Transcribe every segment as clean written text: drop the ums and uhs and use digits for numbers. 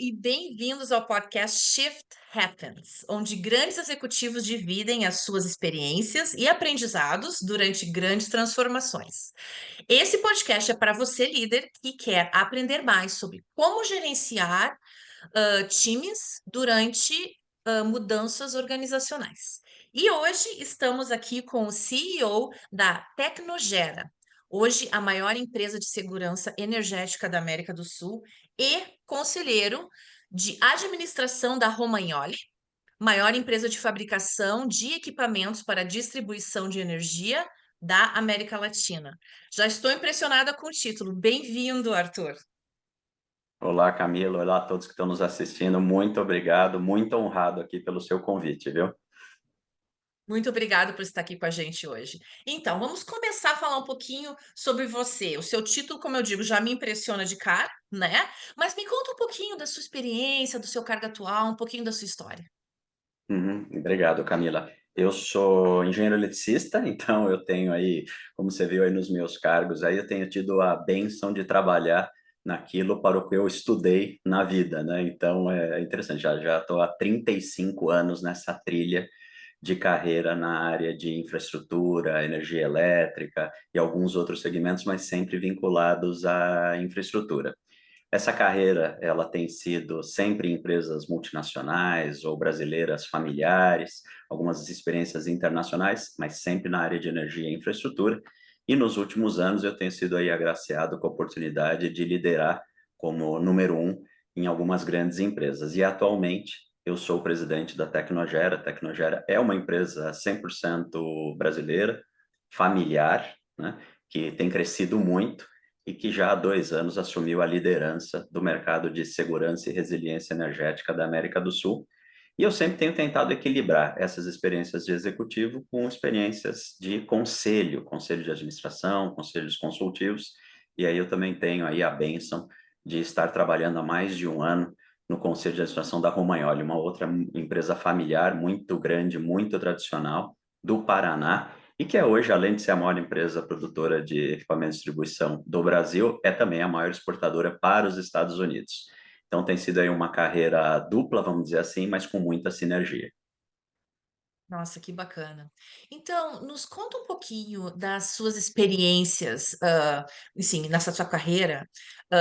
e bem-vindos ao podcast Shift Happens, onde grandes executivos dividem as suas experiências e aprendizados durante grandes transformações. Esse podcast é para você, líder, que quer aprender mais sobre como gerenciar times durante mudanças organizacionais. E hoje estamos aqui com o CEO da Tecnogera, hoje a maior empresa de segurança energética da América do Sul e conselheiro de administração da Romagnoli, maior empresa de fabricação de equipamentos para distribuição de energia da América Latina. Já estou impressionada com o título. Bem-vindo, Arthur. Olá, Camila. Olá a todos que estão nos assistindo. Muito obrigado, muito honrado aqui pelo seu convite, viu? Muito obrigado por estar aqui com a gente hoje. Então, vamos começar a falar um pouquinho sobre você. O seu título, como eu digo, já me impressiona de cara, né? Mas me conta um pouquinho da sua experiência, do seu cargo atual, um pouquinho da sua história. Obrigado, Camila. Eu sou engenheiro eletricista, então eu tenho aí, como você viu aí nos meus cargos, aí eu tenho tido a bênção de trabalhar naquilo para o que eu estudei na vida, né? Então é interessante, já estou há 35 anos nessa trilha de carreira na área de infraestrutura, energia elétrica e alguns outros segmentos, mas sempre vinculados à infraestrutura. Essa carreira, ela tem sido sempre em empresas multinacionais ou brasileiras familiares, algumas experiências internacionais, mas sempre na área de energia e infraestrutura. E nos últimos anos eu tenho sido aí agraciado com a oportunidade de liderar como número um em algumas grandes empresas. E atualmente eu sou o presidente da Tecnogera. A Tecnogera é uma empresa 100% brasileira, familiar, né, que tem crescido muito e que já há 2 anos assumiu a liderança do mercado de segurança e resiliência energética da América do Sul. E eu sempre tenho tentado equilibrar essas experiências de executivo com experiências de conselho, conselho de administração, conselhos consultivos. E aí eu também tenho aí a bênção de estar trabalhando há mais de um ano no conselho de administração da Romagnoli, uma outra empresa familiar muito grande, muito tradicional do Paraná, e que é hoje, além de ser a maior empresa produtora de equipamentos de distribuição do Brasil, é também a maior exportadora para os Estados Unidos. Então tem sido aí uma carreira dupla, vamos dizer assim, mas com muita sinergia. Nossa, que bacana. Então, nos conta um pouquinho das suas experiências, assim, nessa sua carreira,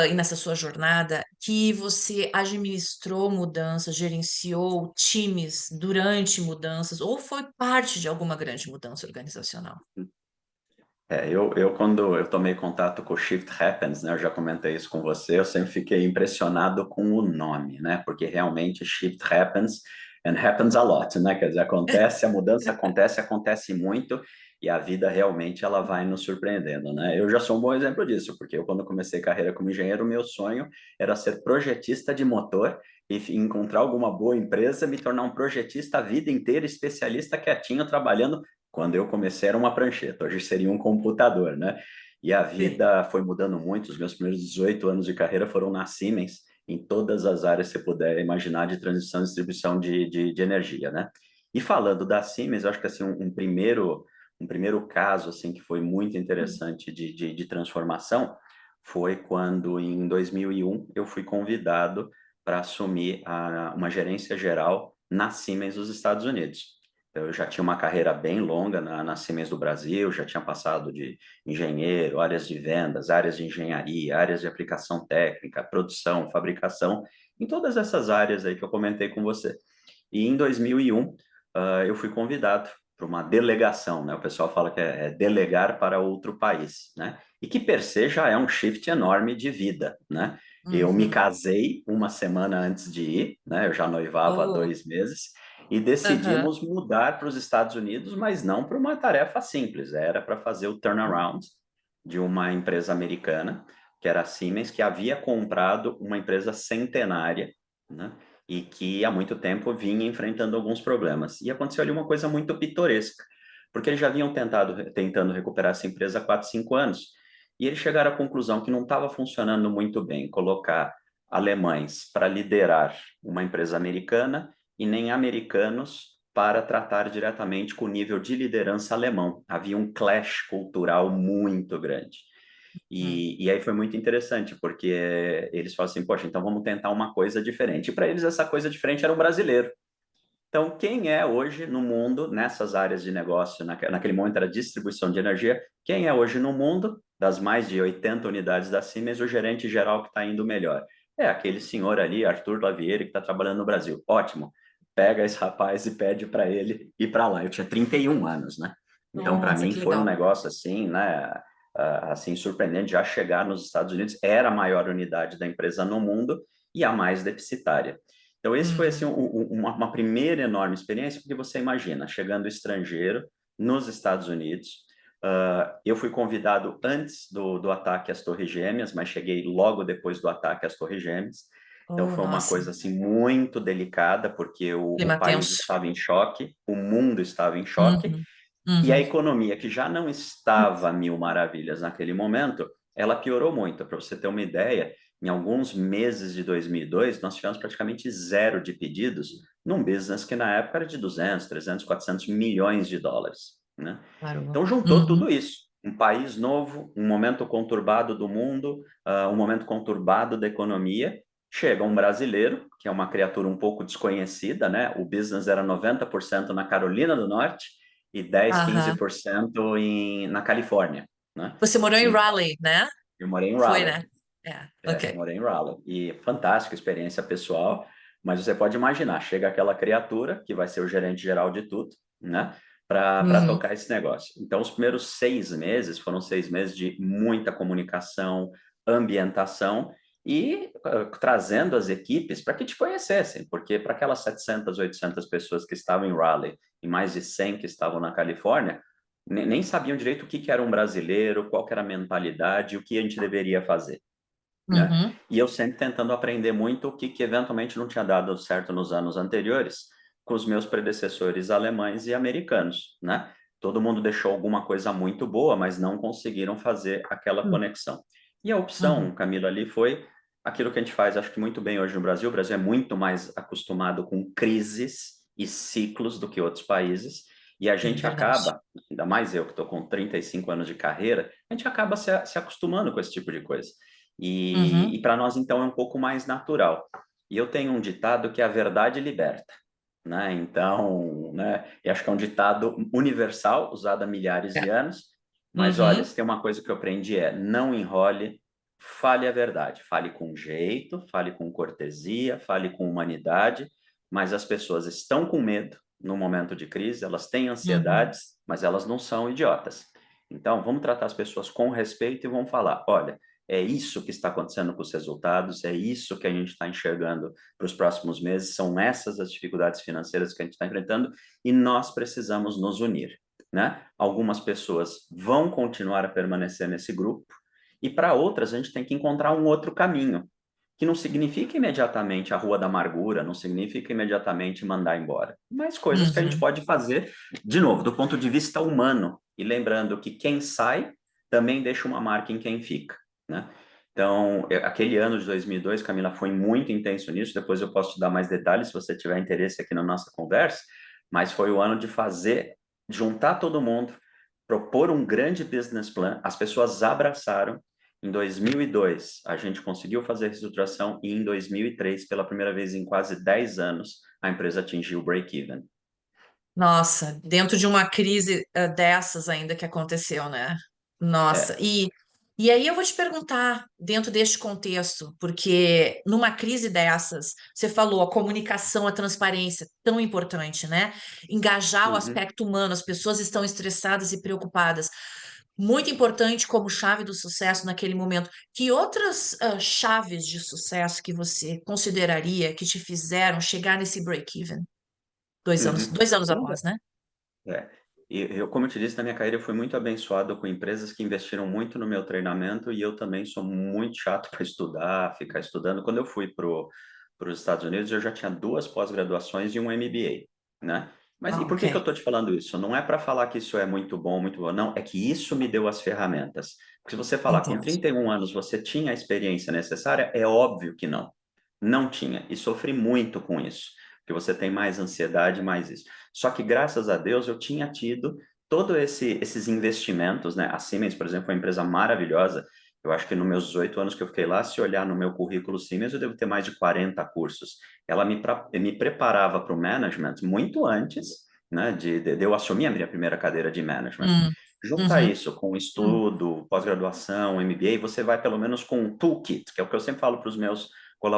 e nessa sua jornada, que você administrou mudanças, gerenciou times durante mudanças, ou foi parte de alguma grande mudança organizacional? Eu quando eu tomei contato com o Shift Happens, né, eu já comentei isso com você, eu sempre fiquei impressionado com o nome, né, porque realmente Shift Happens and happens a lot, né, quer dizer, acontece, a mudança acontece, acontece muito, e a vida realmente ela vai nos surpreendendo, né. Eu já sou um bom exemplo disso, porque eu quando comecei carreira como engenheiro, meu sonho era ser projetista de motor e encontrar alguma boa empresa, me tornar um projetista a vida inteira, especialista quietinho, trabalhando. Quando eu comecei era uma prancheta, hoje seria um computador, né? E a Sim. vida foi mudando muito. Os meus primeiros 18 anos de carreira foram na Siemens, em todas as áreas que você puder imaginar de transição e distribuição de energia, né? E falando da Siemens, eu acho que assim, um primeiro caso assim, que foi muito interessante de transformação foi quando, em 2001, eu fui convidado para assumir uma gerência geral na Siemens dos Estados Unidos. Eu já tinha uma carreira bem longa na Siemens do Brasil, já tinha passado de engenheiro, áreas de vendas, áreas de engenharia, áreas de aplicação técnica, produção, fabricação, em todas essas áreas aí que eu comentei com você. E em 2001, eu fui convidado para uma delegação, né? O pessoal fala que é delegar para outro país, né? E que per se já é um shift enorme de vida, né? Eu me Uhum. casei uma semana antes de ir, né? Eu já noivava há Oh, 2 meses e aham. decidimos mudar para os Estados Unidos, mas não para uma tarefa simples, era para fazer o turnaround de uma empresa americana, que era a Siemens, que havia comprado uma empresa centenária, né? E que há muito tempo vinha enfrentando alguns problemas. E aconteceu ali uma coisa muito pitoresca, porque eles já vinham tentando recuperar essa empresa há 4, 5 anos, e eles chegaram à conclusão que não estava funcionando muito bem colocar alemães para liderar uma empresa americana e nem americanos para tratar diretamente com o nível de liderança alemão. Havia um clash cultural muito grande. Hum. E aí foi muito interessante, porque eles falaram assim, poxa, então vamos tentar uma coisa diferente. E para eles essa coisa diferente era um brasileiro. Então, quem é hoje no mundo, nessas áreas de negócio, naquele momento era distribuição de energia, quem é hoje no mundo, das mais de 80 unidades da Siemens, o gerente geral que está indo melhor? É aquele senhor ali, Arthur Lavieri, que está trabalhando no Brasil. Ótimo. Pega esse rapaz e pede para ele ir para lá. Eu tinha 31 anos, né? Então, para Nossa, mim, que foi um legal. negócio assim, né? Assim, surpreendente. Já chegar nos Estados Unidos, era a maior unidade da empresa no mundo e a mais deficitária. Então, esse foi assim, Uhum. uma primeira enorme experiência, porque você imagina, chegando estrangeiro nos Estados Unidos, eu fui convidado antes do ataque às Torres Gêmeas, mas cheguei logo depois do ataque às Torres Gêmeas. Então, Oh, foi uma nossa, coisa assim, muito delicada, porque o clima país tenso. estava em choque, o mundo estava em choque, Uhum. e a Uhum. economia, que já não estava a mil maravilhas naquele momento, ela piorou muito. Para você ter uma ideia, em alguns meses de 2002, nós tivemos praticamente zero de pedidos num business que na época era de 200, 300, 400 milhões de dólares, né? Parou. Então juntou Uhum. tudo isso. Um país novo, um momento conturbado do mundo, um momento conturbado da economia. Chega um brasileiro, que é uma criatura um pouco desconhecida, né? O business era 90% na Carolina do Norte, e 10, Aham. 15% na Califórnia, né? Você morou em Então, Raleigh, né? eu morei em Foi, Raleigh, né? É, ok. morei em Raleigh, e fantástica experiência pessoal, mas você pode imaginar, chega aquela criatura, que vai ser o gerente geral de tudo, né? Para Uhum. tocar esse negócio. Então, os primeiros 6 meses foram 6 meses de muita comunicação, ambientação e trazendo as equipes para que te conhecessem, porque para aquelas 700, 800 pessoas que estavam em Raleigh e mais de 100 que estavam na Califórnia, nem sabiam direito o que era um brasileiro, qual que era a mentalidade, o que a gente deveria fazer, né? Uhum. E eu sempre tentando aprender muito o que eventualmente não tinha dado certo nos anos anteriores com os meus predecessores alemães e americanos, né? Todo mundo deixou alguma coisa muito boa, mas não conseguiram fazer aquela conexão. E a Uhum. opção, Camila, ali foi aquilo que a gente faz, acho que muito bem hoje no Brasil. O Brasil é muito mais acostumado com crises e ciclos do que outros países. E a Sim, gente verdade. acaba, ainda mais eu que estou com 35 anos de carreira, a gente acaba se acostumando com esse tipo de coisa. Uhum. E para nós, então, é um pouco mais natural. E eu tenho um ditado que é a verdade liberta, né? Então, né, eu acho que é um ditado universal, usado há milhares É. de anos, mas olha, Uhum. se tem uma coisa que eu aprendi é não enrole, fale a verdade, fale com jeito, fale com cortesia, fale com humanidade, mas as pessoas estão com medo no momento de crise, elas têm Uhum. ansiedades, mas elas não são idiotas. Então, vamos tratar as pessoas com respeito e vamos falar, olha, é isso que está acontecendo com os resultados, é isso que a gente está enxergando para os próximos meses, são essas as dificuldades financeiras que a gente está enfrentando e nós precisamos nos unir, né? Algumas pessoas vão continuar a permanecer nesse grupo e para outras a gente tem que encontrar um outro caminho, que não significa imediatamente a rua da amargura, não significa imediatamente mandar embora, mas coisas que a gente Uhum. pode fazer, de novo, do ponto de vista humano, e lembrando que quem sai também deixa uma marca em quem fica, né? Então, aquele ano de 2002, Camila, foi muito intenso nisso. Depois eu posso te dar mais detalhes se você tiver interesse aqui na nossa conversa. Mas foi o ano de fazer, juntar todo mundo, propor um grande business plan. As pessoas abraçaram. Em 2002, a gente conseguiu fazer a reestruturação e em 2003, pela primeira vez em quase 10 anos, a empresa atingiu o break-even. Nossa, dentro de uma crise dessas ainda que aconteceu, né? Nossa, É. e aí eu vou te perguntar, dentro deste contexto, porque numa crise dessas, você falou, a comunicação, a transparência, tão importante, né? Engajar o Uhum. aspecto humano, as pessoas estão estressadas e preocupadas. Muito importante como chave do sucesso naquele momento. Que outras chaves de sucesso que você consideraria que te fizeram chegar nesse break-even? Uhum. 2 anos Uma após, né? É. E eu, como eu te disse, na minha carreira eu fui muito abençoado com empresas que investiram muito no meu treinamento e eu também sou muito chato para estudar, ficar estudando. Quando eu fui para os Estados Unidos, eu já tinha 2 pós-graduações e um MBA, né? Mas e Ah, por ok. que que eu estou te falando isso? Não é para falar que isso é muito bom, não. É que isso me deu as ferramentas. Porque se você falar com Entendo. 31 anos, você tinha a experiência necessária? É óbvio que não. Não tinha. E sofri muito com isso. Porque você tem mais ansiedade, mais isso. Só que, graças a Deus, eu tinha tido todos esses investimentos, né? A Siemens, por exemplo, foi uma empresa maravilhosa. Eu acho que nos meus 18 anos que eu fiquei lá, se olhar no meu currículo Siemens, eu devo ter mais de 40 cursos. Ela me preparava para o management muito antes, né, de eu assumir a minha primeira cadeira de management. Hum, Junta uhum, isso com estudo, pós-graduação, MBA, você vai pelo menos com um toolkit, que é o que eu sempre falo para os meus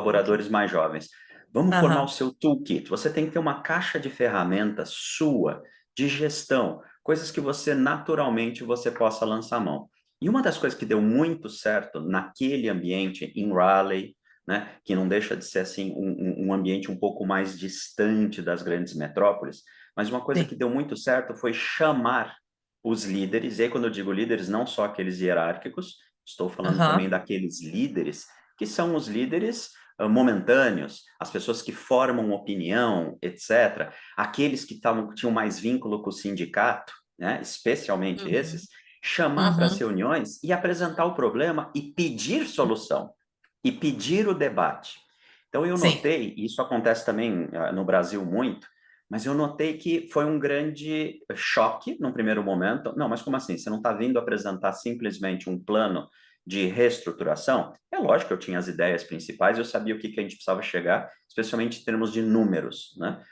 ok. colaboradores mais jovens. Vamos formar o Aham, seu toolkit. Você tem que ter uma caixa de ferramentas sua, de gestão, coisas que você naturalmente você possa lançar mão. E uma das coisas que deu muito certo naquele ambiente em Raleigh, né, que não deixa de ser assim um ambiente um pouco mais distante das grandes metrópoles, mas uma coisa sim. que deu muito certo foi chamar os líderes, e aí quando eu digo líderes, não só aqueles hierárquicos, estou falando também Aham, daqueles líderes que são os líderes momentâneos, as pessoas que formam opinião, etc., aqueles que tinham mais vínculo com o sindicato, né, especialmente uhum, esses, chamar para as uhum, reuniões e apresentar o problema e pedir solução, e pedir o debate. Então eu sim. notei, e isso acontece também no Brasil muito, mas eu notei que foi um grande choque num primeiro momento. Não, mas como assim? Você não está vindo apresentar simplesmente um plano de reestruturação? É lógico que eu tinha as ideias principais, eu sabia o que, que a gente precisava chegar, especialmente em termos de números, né?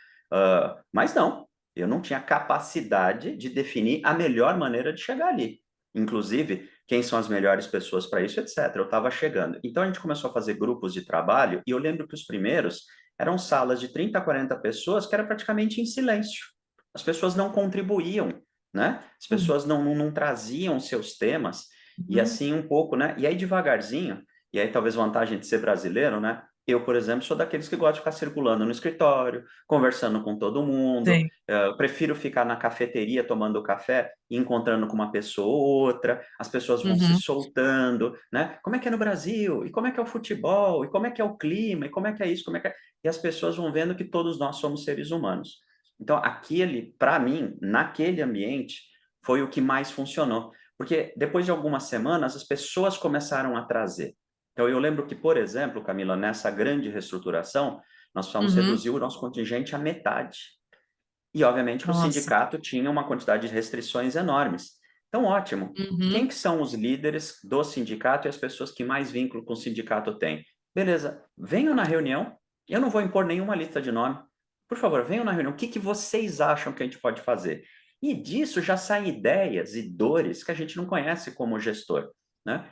Mas não, eu não tinha capacidade de definir a melhor maneira de chegar ali. Inclusive, quem são as melhores pessoas para isso, etc. Eu estava chegando. Então a gente começou a fazer grupos de trabalho e eu lembro que os primeiros eram salas de 30 a 40 pessoas que era praticamente em silêncio. As pessoas não contribuíam, né? As Uhum, pessoas não traziam seus temas e uhum, assim um pouco, né? E aí devagarzinho, e aí talvez vantagem de ser brasileiro, né? Eu, por exemplo, sou daqueles que gostam de ficar circulando no escritório, conversando com todo mundo. sim. Eu prefiro ficar na cafeteria tomando café e encontrando com uma pessoa ou outra. As pessoas vão se Uhum, soltando, né? Como é que é no Brasil? E como é que é o futebol? E como é que é o clima? E como é que é isso? Como é que é... E as pessoas vão vendo que todos nós somos seres humanos. Então, aquele, para mim, naquele ambiente, foi o que mais funcionou. Porque depois de algumas semanas, as pessoas começaram a trazer. Então, eu lembro que, por exemplo, Camila, nessa grande reestruturação, nós precisamos uhum. reduzir o nosso contingente à metade. E, obviamente, que o Nossa. sindicato tinha uma quantidade de restrições enormes. Então, ótimo. Quem Uhum, que são os líderes do sindicato e as pessoas que mais vínculo com o sindicato têm? Beleza, venham na reunião. Eu não vou impor nenhuma lista de nome. Por favor, venham na reunião. O que que vocês acham que a gente pode fazer? E disso já saem ideias e dores que a gente não conhece como gestor, né?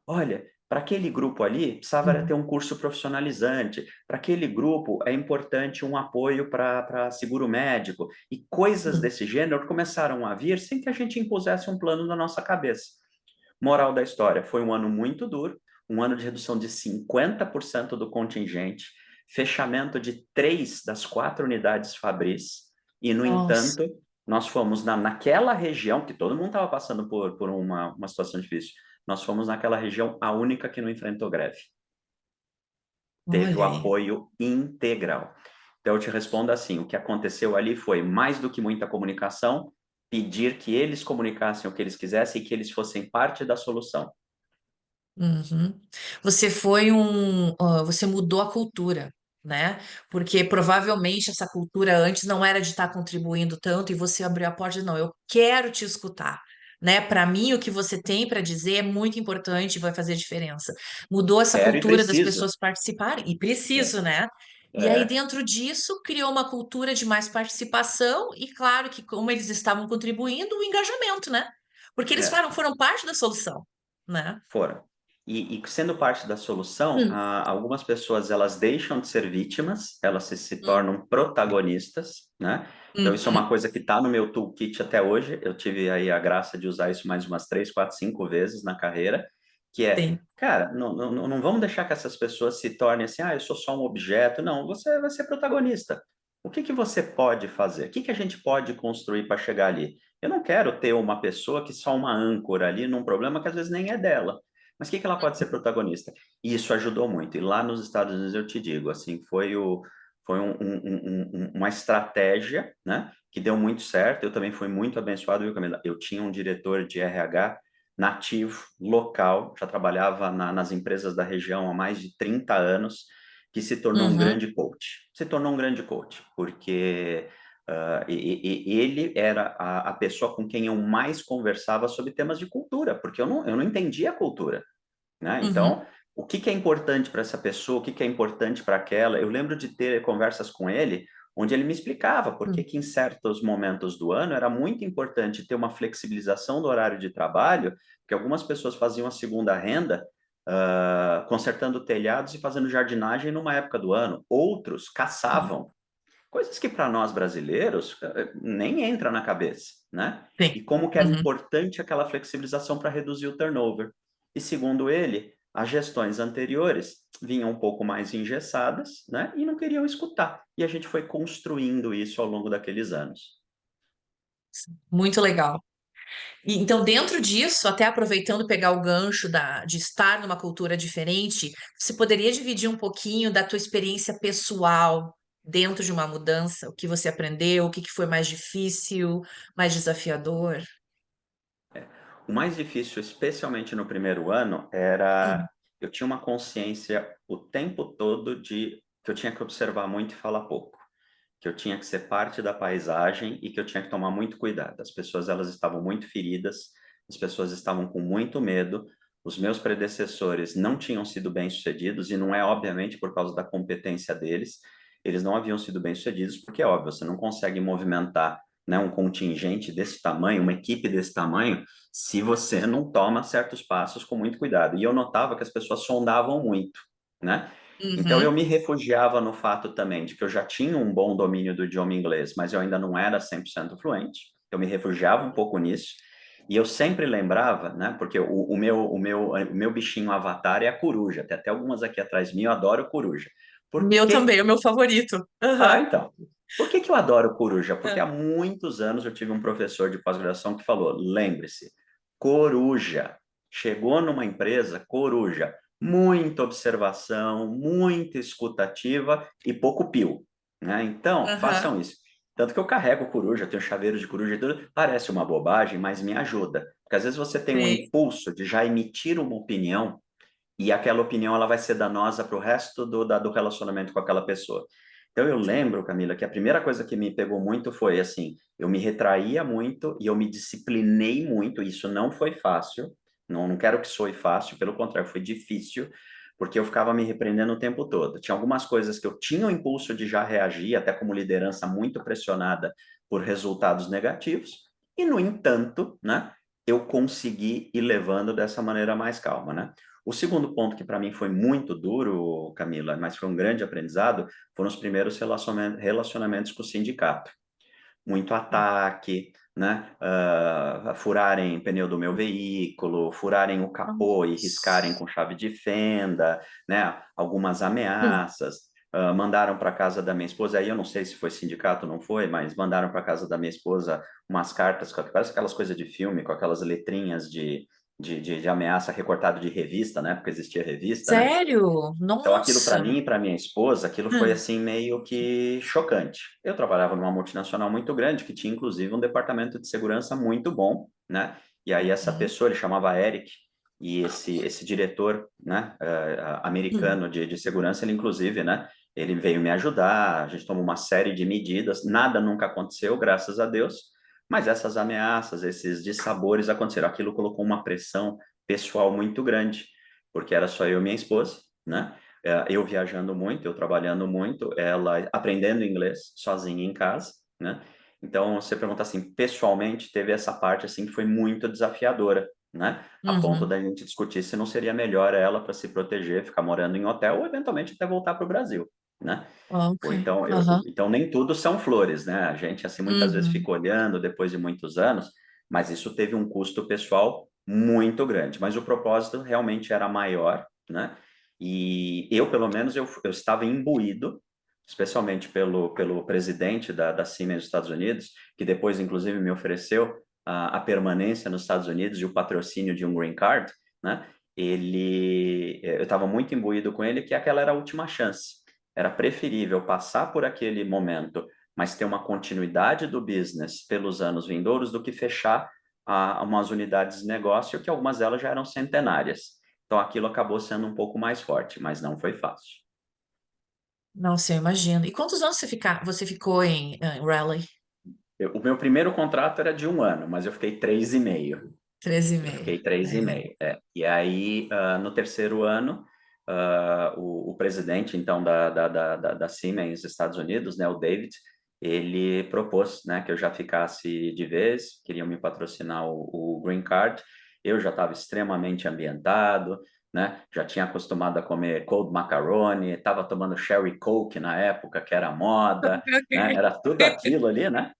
Olha, para aquele grupo ali, precisava ter uhum, um curso profissionalizante. Para aquele grupo, é importante um apoio para seguro médico. E coisas uhum. desse gênero começaram a vir sem que a gente impusesse um plano na nossa cabeça. Moral da história: foi um ano muito duro, um ano de redução de 50% do contingente, fechamento de 3 das 4 unidades Fabris, e, no Nossa, entanto, nós fomos naquela região, que todo mundo estava passando por uma situação difícil, nós fomos naquela região a única que não enfrentou greve. Teve o olha aí. apoio integral. Então, eu te respondo assim: o que aconteceu ali foi, mais do que muita comunicação, pedir que eles comunicassem o que eles quisessem e que eles fossem parte da solução. Uhum. Você mudou a cultura, né? Porque provavelmente essa cultura antes não era de estar contribuindo tanto e você abriu a porta e não, eu quero te escutar, né? Para mim, o que você tem para dizer é muito importante e vai fazer diferença. Mudou essa Quero e cultura das preciso. pessoas participarem, e preciso, É. né? E aí, É, dentro disso, criou uma cultura de mais participação, e claro que, como eles estavam contribuindo, o engajamento, né? Porque eles é, foram parte da solução, né? foram. E sendo parte da solução, algumas pessoas elas deixam de ser vítimas, elas se Hum, tornam protagonistas, né? Então isso é uma uhum, coisa que está no meu toolkit até hoje. Eu tive aí a graça de usar isso mais umas 3, 4, 5 vezes na carreira, que é, sim. cara, não vamos deixar que essas pessoas se tornem assim, eu sou só um objeto. Não, você vai ser protagonista. O que que você pode fazer? O que que a gente pode construir para chegar ali? Eu não quero ter uma pessoa que só uma âncora ali num problema que às vezes nem é dela. Mas o que que ela pode ser protagonista? E isso ajudou muito. E lá nos Estados Unidos eu te digo, assim, foi uma estratégia, né, que deu muito certo. Eu também fui muito abençoado, viu, Camila? Eu tinha um diretor de RH nativo, local, já trabalhava nas empresas da região há mais de 30 anos, que se tornou um Uhum, grande coach. Se tornou um grande coach, porque ele era a pessoa com quem eu mais conversava sobre temas de cultura, porque eu não entendia a cultura. né? Uhum. Então, o que que é importante para essa pessoa, o que que é importante para aquela? Eu lembro de ter conversas com ele, onde ele me explicava por que Hum. que em certos momentos do ano era muito importante ter uma flexibilização do horário de trabalho, porque algumas pessoas faziam a segunda renda, consertando telhados e fazendo jardinagem numa época do ano. Outros Sim. caçavam, coisas que para nós brasileiros nem entra na cabeça, né? Sim. E como que era Uhum. importante aquela flexibilização para reduzir o turnover. E segundo ele, as gestões anteriores vinham um pouco mais engessadas, né? E não queriam escutar. E a gente foi construindo isso ao longo daqueles anos. Muito legal. E, então, dentro disso, até aproveitando pegar o gancho de estar numa cultura diferente, você poderia dividir um pouquinho da tua experiência pessoal dentro de uma mudança? O que você aprendeu, o que que foi mais difícil, mais desafiador? O mais difícil, especialmente no primeiro ano, era Hum. eu tinha uma consciência o tempo todo de que eu tinha que observar muito e falar pouco, que eu tinha que ser parte da paisagem e que eu tinha que tomar muito cuidado. As pessoas elas estavam muito feridas, as pessoas estavam com muito medo. Os meus predecessores não tinham sido bem-sucedidos e não é obviamente por causa da competência deles. Eles não haviam sido bem-sucedidos porque é óbvio, você não consegue movimentar, né, um contingente desse tamanho, uma equipe desse tamanho, se você não toma certos passos com muito cuidado. E eu notava que as pessoas sondavam muito, né? Então eu Uhum. me refugiava no fato também de que eu já tinha um bom domínio do idioma inglês, mas eu ainda não era 100% fluente. Eu me refugiava um pouco nisso. E eu sempre lembrava, né? Porque o meu bichinho avatar é a coruja. Tem até algumas aqui atrás de mim, eu adoro coruja. Por Meu que também, o meu favorito. ah, Aham. então. Por que que eu adoro coruja? Porque É. há muitos anos eu tive um professor de pós-graduação que falou: lembre-se, coruja. Chegou numa empresa, coruja. Muita observação, muita escutativa e pouco pio, né? Então, Aham. façam isso. Tanto que eu carrego coruja, tenho chaveiro de coruja e tudo. Parece uma bobagem, mas me ajuda. Porque às vezes você tem um Sim. impulso de já emitir uma opinião e aquela opinião ela vai ser danosa para o resto do relacionamento com aquela pessoa. Então eu Sim. lembro, Camila, que a primeira coisa que me pegou muito foi assim, eu me retraía muito e eu me disciplinei muito, isso não foi fácil, não quero que soe fácil, pelo contrário, foi difícil, porque eu ficava me repreendendo o tempo todo. Tinha algumas coisas que eu tinha o impulso de já reagir, até como liderança muito pressionada por resultados negativos, e no entanto, né, eu consegui ir levando dessa maneira mais calma, né? O segundo ponto que para mim foi muito duro, Camila, mas foi um grande aprendizado, foram os primeiros relacionamentos com o sindicato. Muito ataque, né? Furarem pneu do meu veículo, furarem o capô e riscarem Nossa. com chave de fenda, né? Algumas Hum. ameaças. Mandaram para casa da minha esposa, aí eu não sei se foi sindicato ou não foi, mas mandaram para casa da minha esposa umas cartas, parece aquelas coisas de filme, com aquelas letrinhas de ameaça recortado de revista, né? Porque existia revista, né? Sério? Então, aquilo para Nossa. mim e para minha esposa, aquilo foi Hum. assim meio que chocante. Eu trabalhava numa multinacional muito grande, que tinha inclusive um departamento de segurança muito bom, né? E aí essa Uhum. pessoa, ele chamava Eric, e esse diretor, né, Hum. americano de segurança, ele inclusive, né, ele veio me ajudar, a gente tomou uma série de medidas, nada nunca aconteceu, graças a Deus, mas essas ameaças, esses dissabores aconteceram. Aquilo colocou uma pressão pessoal muito grande, porque era só eu e minha esposa, né? Eu viajando muito, eu trabalhando muito, ela aprendendo inglês sozinha em casa, né? Então, você pergunta assim, pessoalmente, teve essa parte assim que foi muito desafiadora, né? A ponto Uhum. da gente discutir se não seria melhor ela para se proteger, ficar morando em hotel ou eventualmente até voltar para o Brasil, né? Ok. Ou então, Aham. então nem tudo são flores, né? A gente assim muitas vezes Uhum. fica olhando depois de muitos anos, mas isso teve um custo pessoal muito grande. Mas o propósito realmente era maior, né? E eu, pelo menos, eu estava imbuído, especialmente pelo presidente da Siemens dos Estados Unidos, que depois, inclusive, me ofereceu a permanência nos Estados Unidos e o patrocínio de um green card, né? Eu estava muito imbuído com ele que aquela era a última chance. Era preferível passar por aquele momento, mas ter uma continuidade do business pelos anos vindouros do que fechar umas unidades de negócio que algumas delas já eram centenárias. Então aquilo acabou sendo um pouco mais forte, mas não foi fácil. Nossa, eu imagino. E quantos anos você ficou em Raleigh? O meu primeiro contrato era de 1 ano, mas eu fiquei 3,5. Eu 13,5. fiquei três e É. meio. E aí, no terceiro ano, o presidente, então, da Siemens Estados Unidos, né, o David, ele propôs, né, que eu já ficasse de vez, queriam me patrocinar o Green Card. Eu já estava extremamente ambientado, né, já tinha acostumado a comer cold macaroni, estava tomando Sherry Coke na época, que era moda, né, era tudo aquilo ali, né?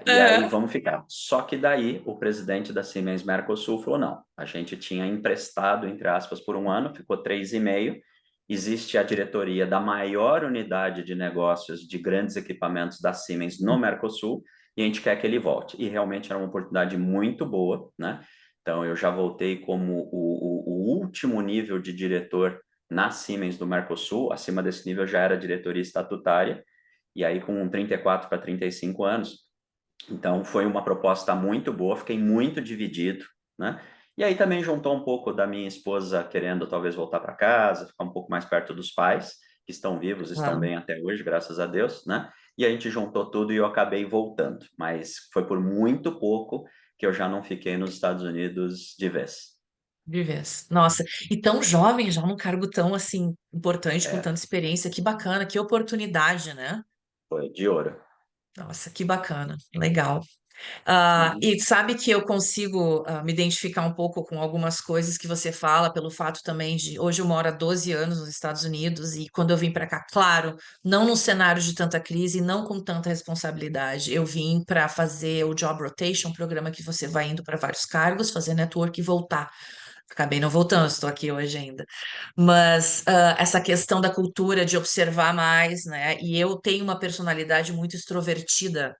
E aí Aham. vamos ficar. Só que daí o presidente da Siemens Mercosul falou: não, a gente tinha emprestado, entre aspas, por um ano, ficou 3,5. Existe a diretoria da maior unidade de negócios de grandes equipamentos da Siemens no Mercosul e a gente quer que ele volte. E realmente era uma oportunidade muito boa, né? Então eu já voltei como o último nível de diretor na Siemens do Mercosul, acima desse nível já era diretoria estatutária, e aí com 34 para 35 anos. Então, foi uma proposta muito boa, fiquei muito dividido, né? E aí também juntou um pouco da minha esposa querendo talvez voltar para casa, ficar um pouco mais perto dos pais, que estão vivos, estão Aham. bem até hoje, graças a Deus, né? E a gente juntou tudo e eu acabei voltando. Mas foi por muito pouco que eu já não fiquei nos Estados Unidos de vez. De vez. Nossa, e tão jovem, já num cargo tão assim importante, com É, tanta experiência, que bacana, que oportunidade, né? foi de ouro. Nossa, que bacana, legal. Uhum, E sabe que eu consigo me identificar um pouco com algumas coisas que você fala, pelo fato também de hoje eu moro há 12 anos nos Estados Unidos e quando eu vim para cá, claro, não num cenário de tanta crise, não com tanta responsabilidade. Eu vim para fazer o Job Rotation, um programa que você vai indo para vários cargos, fazer network e voltar. Acabei não voltando, estou aqui hoje ainda. Mas essa questão da cultura, de observar mais, né? E eu tenho uma personalidade muito extrovertida,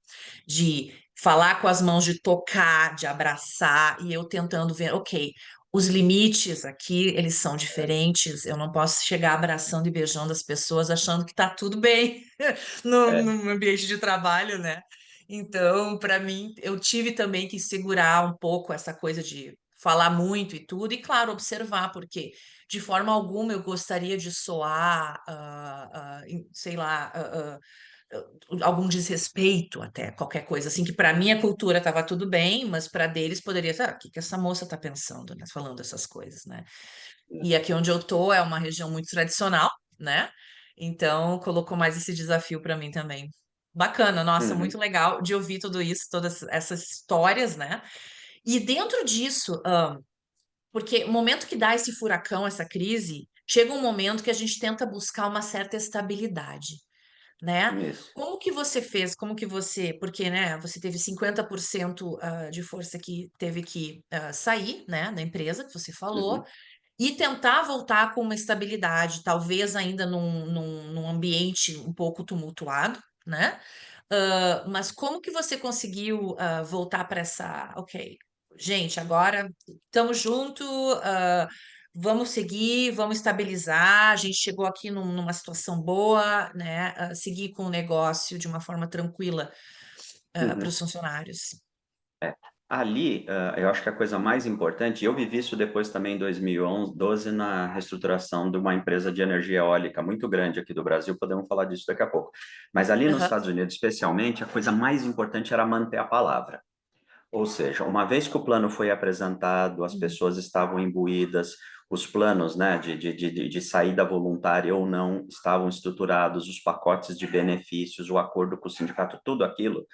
de falar com as mãos, de tocar, de abraçar, e eu tentando ver, ok, os limites aqui, eles são diferentes, eu não posso chegar abraçando e beijando as pessoas achando que tá tudo bem é, no ambiente de trabalho, né? Então, para mim, eu tive também que segurar um pouco essa coisa de falar muito e tudo, e claro, observar, porque de forma alguma eu gostaria de soar, sei lá, algum desrespeito até, qualquer coisa assim, que para minha cultura estava tudo bem, mas para deles poderia estar, o que que essa moça está pensando, né, falando essas coisas, né? E aqui onde eu tô é uma região muito tradicional, né? Então colocou mais esse desafio para mim também. Bacana, nossa, muito uhum, legal de ouvir tudo isso, todas essas histórias, né? E dentro disso, porque o momento que dá esse furacão, essa crise, chega um momento que a gente tenta buscar uma certa estabilidade, né? isso. Como que você fez? Como que você, porque, né, você teve 50% de força que teve que sair, né, da empresa que você falou, Uhum, e tentar voltar com uma estabilidade, talvez ainda num ambiente um pouco tumultuado, né? Mas como que você conseguiu voltar para essa, ok, gente, agora estamos junto, vamos seguir, vamos estabilizar, a gente chegou aqui numa situação boa, né? Seguir com o negócio de uma forma tranquila para uhum. os funcionários. É. Ali, eu acho que a coisa mais importante, eu vivi isso depois também em 2012 na reestruturação de uma empresa de energia eólica muito grande aqui do Brasil, podemos falar disso daqui a pouco. Mas ali nos Aham. Estados Unidos, especialmente, a coisa mais importante era manter a palavra. Ou seja, uma vez que o plano foi apresentado, as Uhum. pessoas estavam imbuídas, os planos, né, de saída voluntária ou não estavam estruturados, os pacotes de benefícios, o acordo com o sindicato, tudo aquilo.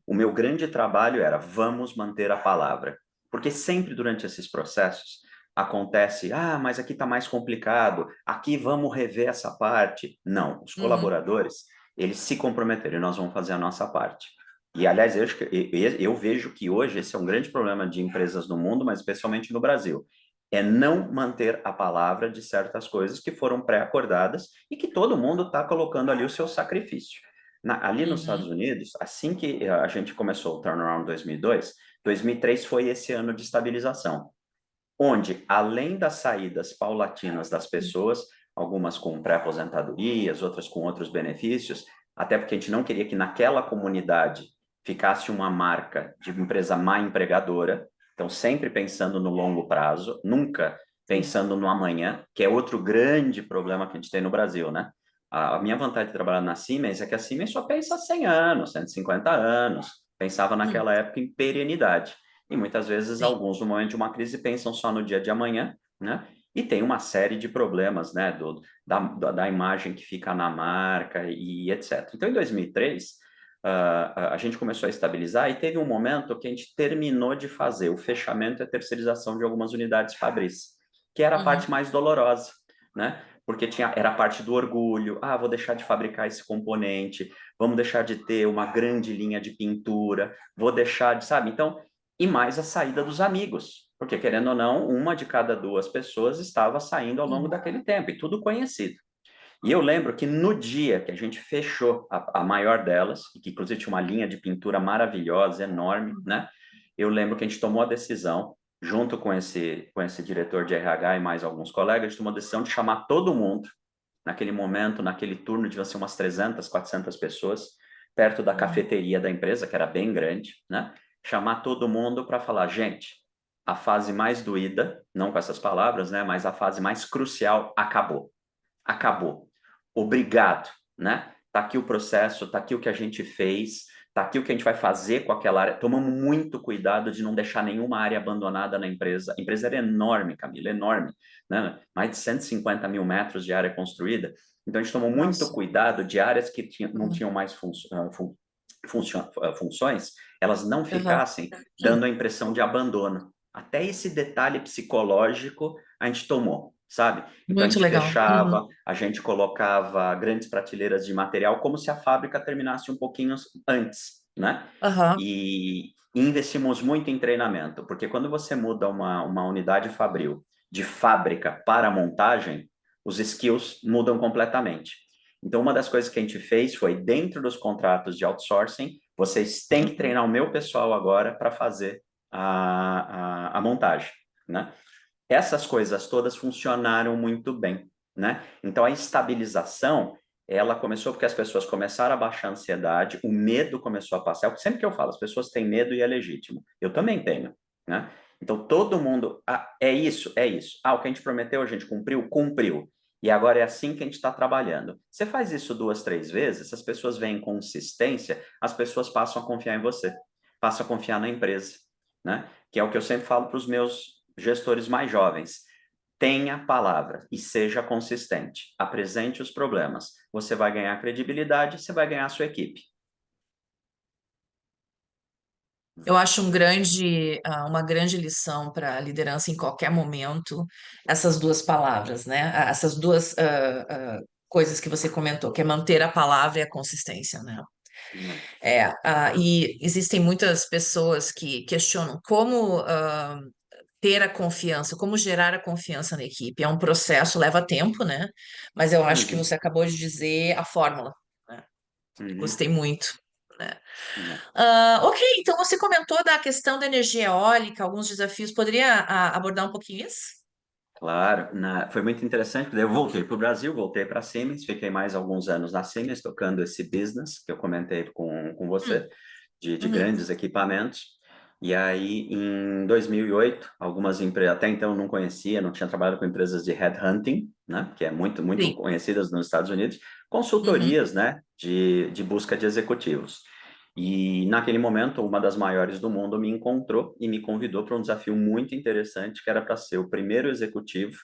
O meu grande trabalho era vamos manter a palavra, porque sempre durante esses processos acontece, mas aqui está mais complicado, aqui vamos rever essa parte. Não, os Uhum. colaboradores, eles se comprometeram e nós vamos fazer a nossa parte. E, aliás, eu vejo que hoje esse é um grande problema de empresas no mundo, mas especialmente no Brasil, é não manter a palavra de certas coisas que foram pré-acordadas e que todo mundo está colocando ali o seu sacrifício. Ali nos Estados Uhum. Unidos, assim que a gente começou o turnaround em 2002, 2003 foi esse ano de estabilização, onde, além das saídas paulatinas das pessoas, algumas com pré-aposentadorias, outras com outros benefícios, até porque a gente não queria que naquela comunidade ficasse uma marca de empresa má empregadora, então sempre pensando no longo prazo, nunca Sim. pensando no amanhã, que é outro grande problema que a gente tem no Brasil, né? A minha vontade de trabalhar na Siemens é que a Siemens só pensa 100 anos, 150 anos, pensava Hum. naquela época em perenidade. E muitas vezes sim. alguns, no momento de uma crise, pensam só no dia de amanhã, né? E tem uma série de problemas, né? Da imagem que fica na marca e etc. Então, em 2003, a gente começou a estabilizar e teve um momento que a gente terminou de fazer o fechamento e a terceirização de algumas unidades fabris, que era a parte Uhum. mais dolorosa, né? Porque era a parte do orgulho. Ah, vou deixar de fabricar esse componente, vamos deixar de ter uma grande linha de pintura, vou deixar de, sabe? Então, e mais a saída dos amigos, porque querendo ou não, uma de cada duas pessoas estava saindo ao longo Uhum. daquele tempo, e tudo conhecido. E eu lembro que no dia que a gente fechou a maior delas, e que inclusive tinha uma linha de pintura maravilhosa, enorme, né? Eu lembro que a gente tomou a decisão, junto com esse diretor de RH e mais alguns colegas, a gente tomou a decisão de chamar todo mundo, naquele momento, naquele turno, deviam ser umas 300, 400 pessoas, perto da Uhum. cafeteria da empresa, que era bem grande, né? Chamar todo mundo para falar, gente, a fase mais doída, não com essas palavras, né? Mas a fase mais crucial acabou. Acabou. Obrigado, né? Tá aqui o processo, tá aqui o que a gente fez, tá aqui o que a gente vai fazer com aquela área. Tomamos muito cuidado de não deixar nenhuma área abandonada na empresa. A empresa era enorme, Camila, enorme, né? Mais de 150 mil metros de área construída. Então, a gente tomou muito Nossa. cuidado de áreas que não Uhum. tinham mais funções, elas não Uhum. ficassem dando a impressão de abandono. Até esse detalhe psicológico a gente tomou, sabe? Então a Muito gente legal. Uhum. fechava, a gente colocava grandes prateleiras de material como se a fábrica terminasse um pouquinho antes, né? Aham. E investimos muito em treinamento, porque quando você muda uma unidade fabril de fábrica para montagem, os skills mudam completamente. Então, uma das coisas que a gente fez foi, dentro dos contratos de outsourcing, vocês têm que Uhum. treinar o meu pessoal agora para fazer a montagem, né? Essas coisas todas funcionaram muito bem, né? Então, a estabilização, ela começou porque as pessoas começaram a baixar a ansiedade, o medo começou a passar. Sempre que eu falo, as pessoas têm medo e é legítimo. Eu também tenho, né? Então, todo mundo, é isso, é isso. Ah, o que a gente prometeu, a gente cumpriu? Cumpriu. E agora é assim que a gente está trabalhando. Você faz isso 2, 3 vezes, as pessoas veem consistência, as pessoas passam a confiar em você, passam a confiar na empresa, né? Que é o que eu sempre falo para os meus gestores mais jovens. Tenha palavra e seja consistente. Apresente os problemas. Você vai ganhar credibilidade, você vai ganhar a sua equipe. Eu acho uma grande lição para a liderança em qualquer momento, essas duas palavras, né? Essas duas coisas que você comentou, que é manter a palavra e a consistência, né? E existem muitas pessoas que questionam como ter a confiança, como gerar a confiança na equipe. É um processo, leva tempo, né? Mas eu acho que Uhum, você acabou de dizer a fórmula, né? uhum, Gostei muito, né? uhum. Ok, então você comentou da questão da energia eólica, alguns desafios. Poderia abordar um pouquinho isso? Claro, foi muito interessante, porque daí eu voltei para o Brasil, voltei para a Siemens, fiquei mais alguns anos na Siemens, tocando esse business que eu comentei com você, Hum, de uhum, grandes equipamentos. E aí, em 2008, algumas empresas, até então eu não conhecia, não tinha trabalhado com empresas de headhunting, né, que é muito, muito sim. conhecidas nos Estados Unidos, Uhum, consultorias, né, de busca de executivos. E naquele momento, uma das maiores do mundo me encontrou e me convidou para um desafio muito interessante, que era para ser o primeiro executivo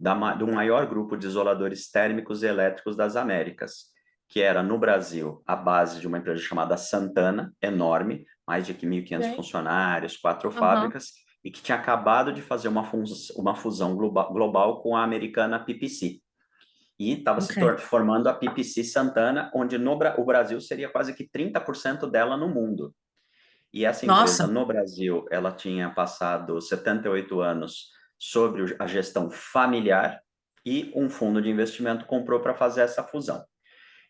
do maior grupo de isoladores térmicos e elétricos das Américas, que era no Brasil a base de uma empresa chamada Santana, enorme, mais de 1.500 ok. funcionários, 4 Aham, fábricas, e que tinha acabado de fazer uma fusão global com a americana PPC e estava se ok. formando a PPC Santana, onde o Brasil seria quase que 30% dela no mundo. E essa empresa Nossa, no Brasil, ela tinha passado 78 anos sobre a gestão familiar e um fundo de investimento comprou para fazer essa fusão.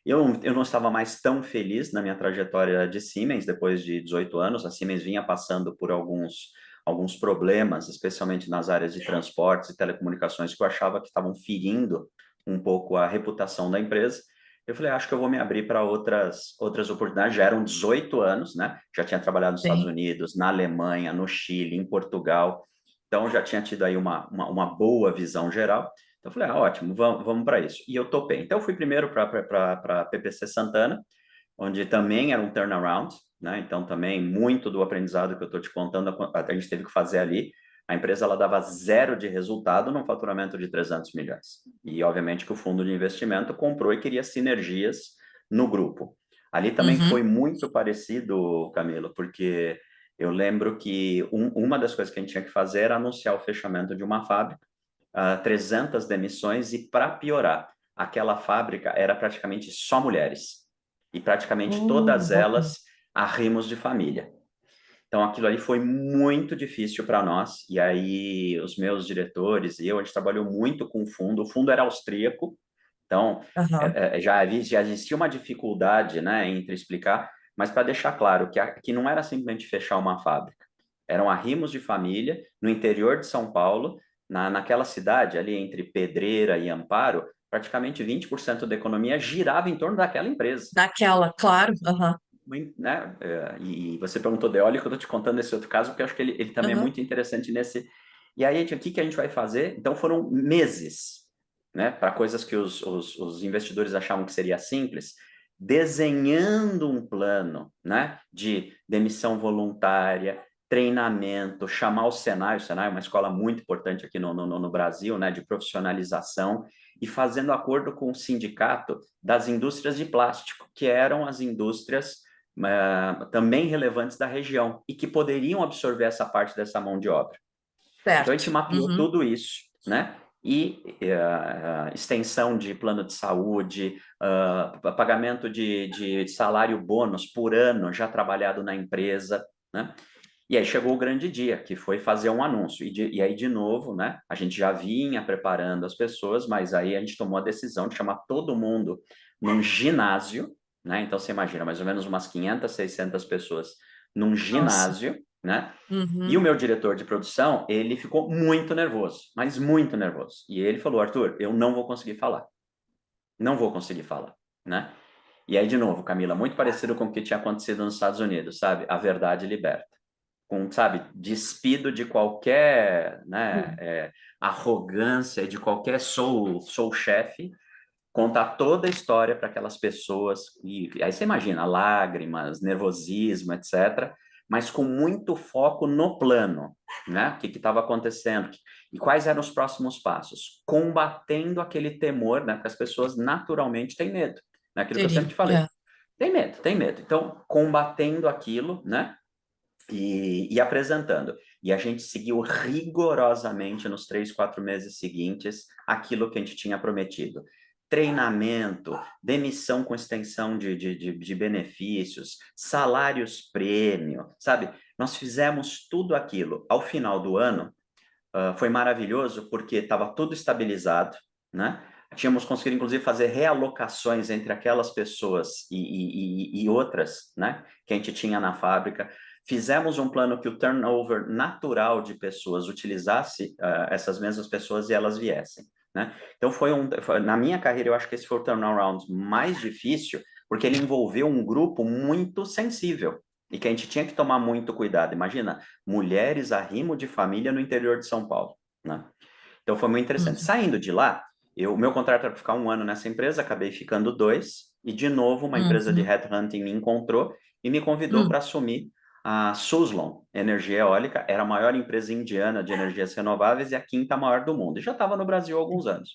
Eu não estava mais tão feliz na minha trajetória de Siemens, depois de 18 anos. A Siemens vinha passando por alguns problemas, especialmente nas áreas de transportes e telecomunicações, que eu achava que estavam ferindo um pouco a reputação da empresa. Eu falei, acho que eu vou me abrir para outras oportunidades. Já eram 18 anos, né? Já tinha trabalhado nos Estados sim. Unidos, na Alemanha, no Chile, em Portugal. Então, já tinha tido aí uma boa visão geral. Então, eu falei, ótimo, vamos para isso. E eu topei. Então, eu fui primeiro para a PPC Santana, onde também era um turnaround, né? Então, também muito do aprendizado que eu estou te contando, a gente teve que fazer ali. A empresa ela dava zero de resultado num faturamento de 300 milhões. E, obviamente, que o fundo de investimento comprou e queria sinergias no grupo. Ali também Uhum. foi muito parecido, Camilo, porque eu lembro que uma das coisas que a gente tinha que fazer era anunciar o fechamento de uma fábrica, 300 demissões, e para piorar, aquela fábrica era praticamente só mulheres. E praticamente todas Ok. elas arrimos de família. Então, aquilo ali foi muito difícil para nós. E aí, os meus diretores e eu, a gente trabalhou muito com o fundo. O fundo era austríaco, então Aham. já existia uma dificuldade, né, entre explicar, mas para deixar claro que não era simplesmente fechar uma fábrica. Eram arrimos de família no interior de São Paulo, naquela cidade ali entre Pedreira e Amparo, praticamente 20% da economia girava em torno daquela empresa. Daquela, claro. Aham. Né? E você perguntou de eólico, eu estou te contando esse outro caso, porque eu acho que ele também é Aham. muito interessante nesse. E aí, o que a gente vai fazer? Então, foram meses, né, para coisas que os investidores achavam que seria simples, desenhando um plano, né, de demissão voluntária, treinamento, chamar o Senai é uma escola muito importante aqui no Brasil, né, de profissionalização, e fazendo acordo com o sindicato das indústrias de plástico, que eram as indústrias também relevantes da região e que poderiam absorver essa parte dessa mão de obra. Então a Certo. gente mapeou Uhum. tudo isso, né? E extensão de plano de saúde, pagamento de salário bônus por ano já trabalhado na empresa, né? E aí chegou o grande dia, que foi fazer um anúncio. E aí, de novo, né? A gente já vinha preparando as pessoas, mas aí a gente tomou a decisão de chamar todo mundo num ginásio, né? Então, você imagina, mais ou menos umas 500, 600 pessoas num Nossa. ginásio, né? E o Uhum. meu diretor de produção, ele ficou muito nervoso, mas muito nervoso. E ele falou, Arthur, eu não vou conseguir falar. Não vou conseguir falar, né? E aí, de novo, Camila, muito parecido com o que tinha acontecido nos Estados Unidos, sabe? A verdade liberta. Com, sabe, despido de qualquer, né, Sim. arrogância, de qualquer sou chefe, contar toda a história para aquelas pessoas, e aí você imagina, lágrimas, nervosismo, etc., mas com muito foco no plano, né? O que estava acontecendo e quais eram os próximos passos, combatendo aquele temor, né? Porque as pessoas naturalmente têm medo, né? Aquilo que eu sempre Teriam. te falei, É. tem medo, tem medo. Então, combatendo aquilo, né? E apresentando. E a gente seguiu rigorosamente nos 3, 4 meses seguintes aquilo que a gente tinha prometido. Treinamento, demissão com extensão de benefícios, salários prêmio, sabe? Nós fizemos tudo aquilo. Ao final do ano, foi maravilhoso porque estava tudo estabilizado, né? Tínhamos conseguido, inclusive, fazer realocações entre aquelas pessoas e outras, né? Que a gente tinha na fábrica. Fizemos um plano que o turnover natural de pessoas utilizasse essas mesmas pessoas e elas viessem, né? Então, na minha carreira, eu acho que esse foi o turnaround mais difícil, porque ele envolveu um grupo muito sensível e que a gente tinha que tomar muito cuidado. Imagina, mulheres arrimo de família no interior de São Paulo, né? Então foi muito interessante. Uhum. Saindo de lá, o meu contrato era para ficar 1 ano nessa empresa, acabei ficando 2, e de novo uma empresa de Uhum. headhunting me encontrou e me convidou Uhum. para assumir a Suzlon Energia Eólica, era a maior empresa indiana de energias renováveis e a quinta maior do mundo. E já estava no Brasil há alguns anos.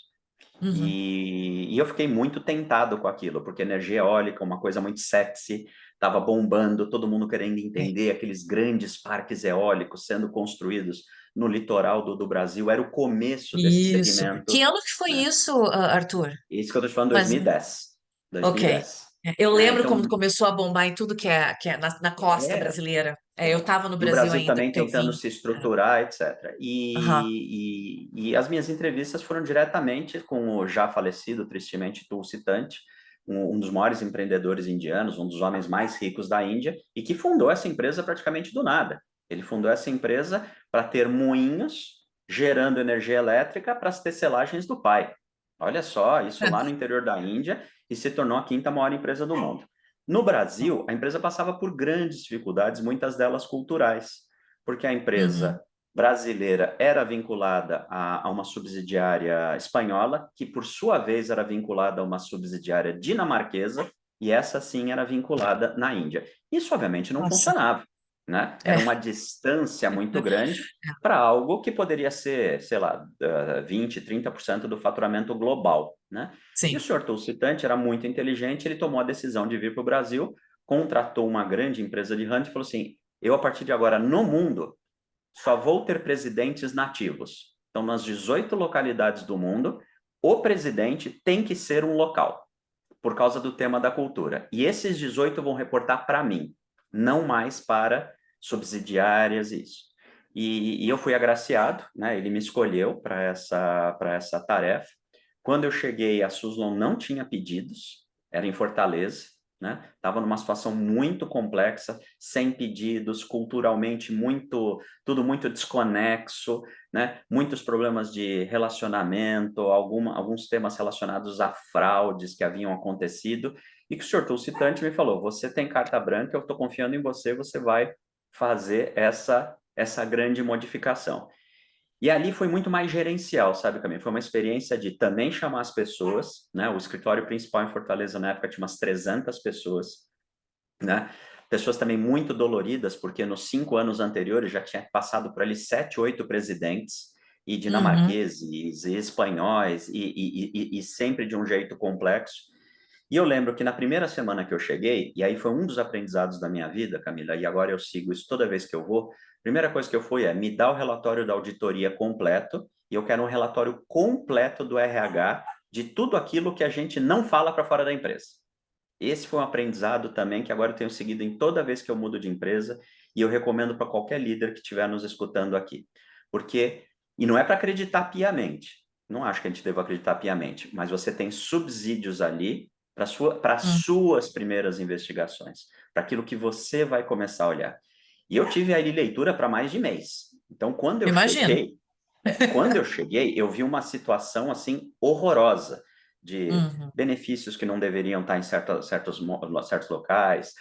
Uhum. E eu fiquei muito tentado com aquilo, porque energia eólica é uma coisa muito sexy, estava bombando, todo mundo querendo É. entender aqueles grandes parques eólicos sendo construídos no litoral do Brasil, era o começo desse Isso. Que segmento, ano que foi né? isso, Arthur? Isso que eu estou te falando, Mas, 2010. ok. 2010. Eu Né? lembro Então, quando começou a bombar em tudo que é na costa é, brasileira. É, eu estava no E o Brasil Brasil ainda, também porque eu tentando vim. se É. estruturar, etc. Aham. E as minhas entrevistas foram diretamente com o já falecido, tristemente, Tulsi Tanti, um dos maiores empreendedores indianos, um dos homens mais ricos da Índia, e que fundou essa empresa praticamente do nada. Ele fundou essa empresa para ter moinhos gerando energia elétrica para as tecelagens do pai. Olha só, isso É. lá no interior da Índia, e se tornou a quinta maior empresa do mundo. No Brasil, a empresa passava por grandes dificuldades, muitas delas culturais, porque a Uhum. empresa brasileira era vinculada a uma subsidiária espanhola, que por sua vez era vinculada a uma subsidiária dinamarquesa, e essa sim era vinculada na Índia. Isso, obviamente, não Nossa. funcionava, né? É, Era uma distância muito grande para algo que poderia ser, sei lá, 20, 30% do faturamento global, né? E o sim. senhor Tulcitante era muito inteligente, ele tomou a decisão de vir para o Brasil, contratou uma grande empresa de hunting e falou assim, eu, a partir de agora, no mundo, só vou ter presidentes nativos. Então, nas 18 localidades do mundo, o presidente tem que ser um local, por causa do tema da cultura. E esses 18 vão reportar para mim, não mais para subsidiárias, isso. E eu fui agraciado, né? Ele me escolheu para essa tarefa. Quando eu cheguei, a Suzlon não tinha pedidos, era em Fortaleza, né? Estava numa situação muito complexa, sem pedidos, culturalmente muito, tudo muito desconexo, né? Muitos problemas de relacionamento, alguns temas relacionados a fraudes que haviam acontecido, e que o senhor Tulcitante me falou, você tem carta branca, eu estou confiando em você, você vai fazer essa grande modificação. E ali foi muito mais gerencial, sabe, Camila? Foi uma experiência de também chamar as pessoas, né? O escritório principal em Fortaleza, na época, tinha umas 300 pessoas, né? Pessoas também muito doloridas, porque nos 5 anos anteriores já tinha passado por ali 7, 8 presidentes, e Uhum. dinamarqueses, e espanhóis, e sempre de um jeito complexo. E eu lembro que na primeira semana que eu cheguei, e aí foi um dos aprendizados da minha vida, Camila, e agora eu sigo isso toda vez que eu vou, a primeira coisa que eu fui é me dar o relatório da auditoria completo, e eu quero um relatório completo do RH de tudo aquilo que a gente não fala para fora da empresa. Esse foi um aprendizado também que agora eu tenho seguido em toda vez que eu mudo de empresa, e eu recomendo para qualquer líder que estiver nos escutando aqui. Porque, e não é para acreditar piamente, não acho que a gente deva acreditar piamente, mas você tem subsídios ali para Hum. suas primeiras investigações, para aquilo que você vai começar a olhar. E eu tive aí leitura para mais de mês. Então, Imagino. quando eu cheguei, eu vi uma situação assim horrorosa de Uhum. benefícios que não deveriam estar em certos locais,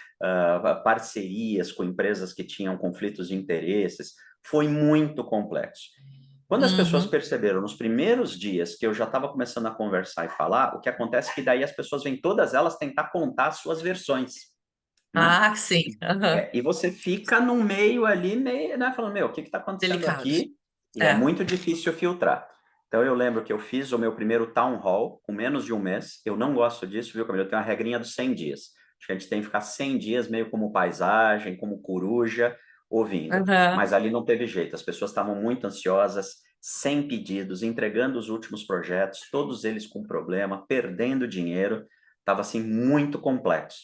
parcerias com empresas que tinham conflitos de interesses. Foi muito complexo. Quando as pessoas Uhum. perceberam nos primeiros dias que eu já estava começando a conversar e falar, o que acontece é que daí as pessoas vêm todas elas tentar contar as suas versões, né? Ah, sim. Aham. E você fica no meio ali, meio, né, falando, meu, o que está acontecendo Delicado. aqui? E é É. muito difícil filtrar. Então, eu lembro que eu fiz o meu primeiro town hall com menos de um mês. Eu não gosto disso, viu, Camila? Eu tenho uma regrinha dos 100 dias. Acho que a gente tem que ficar 100 dias meio como paisagem, como coruja, ouvindo. Aham. Mas ali não teve jeito. As pessoas estavam muito ansiosas, sem pedidos, entregando os últimos projetos, todos eles com problema, perdendo dinheiro. Estava, assim, muito complexo.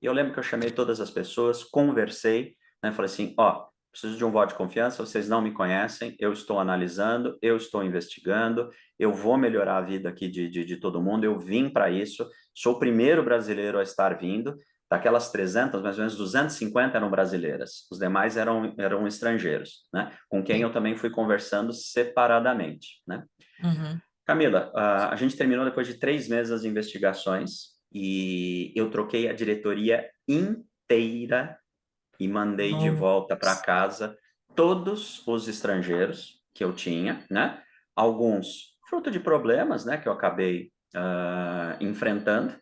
E eu lembro que eu chamei todas as pessoas, conversei, né, falei assim, ó, preciso de um voto de confiança, vocês não me conhecem, eu estou analisando, eu estou investigando, eu vou melhorar a vida aqui de todo mundo, eu vim para isso, sou o primeiro brasileiro a estar vindo, daquelas 300, mais ou menos 250 eram brasileiras, os demais eram estrangeiros, né, com quem Sim. eu também fui conversando separadamente, né. Uhum. Camila, a gente terminou depois de 3 meses as investigações e eu troquei a diretoria inteira e mandei de Nossa. volta para casa todos os estrangeiros que eu tinha, né? Alguns fruto de problemas, né, que eu acabei enfrentando,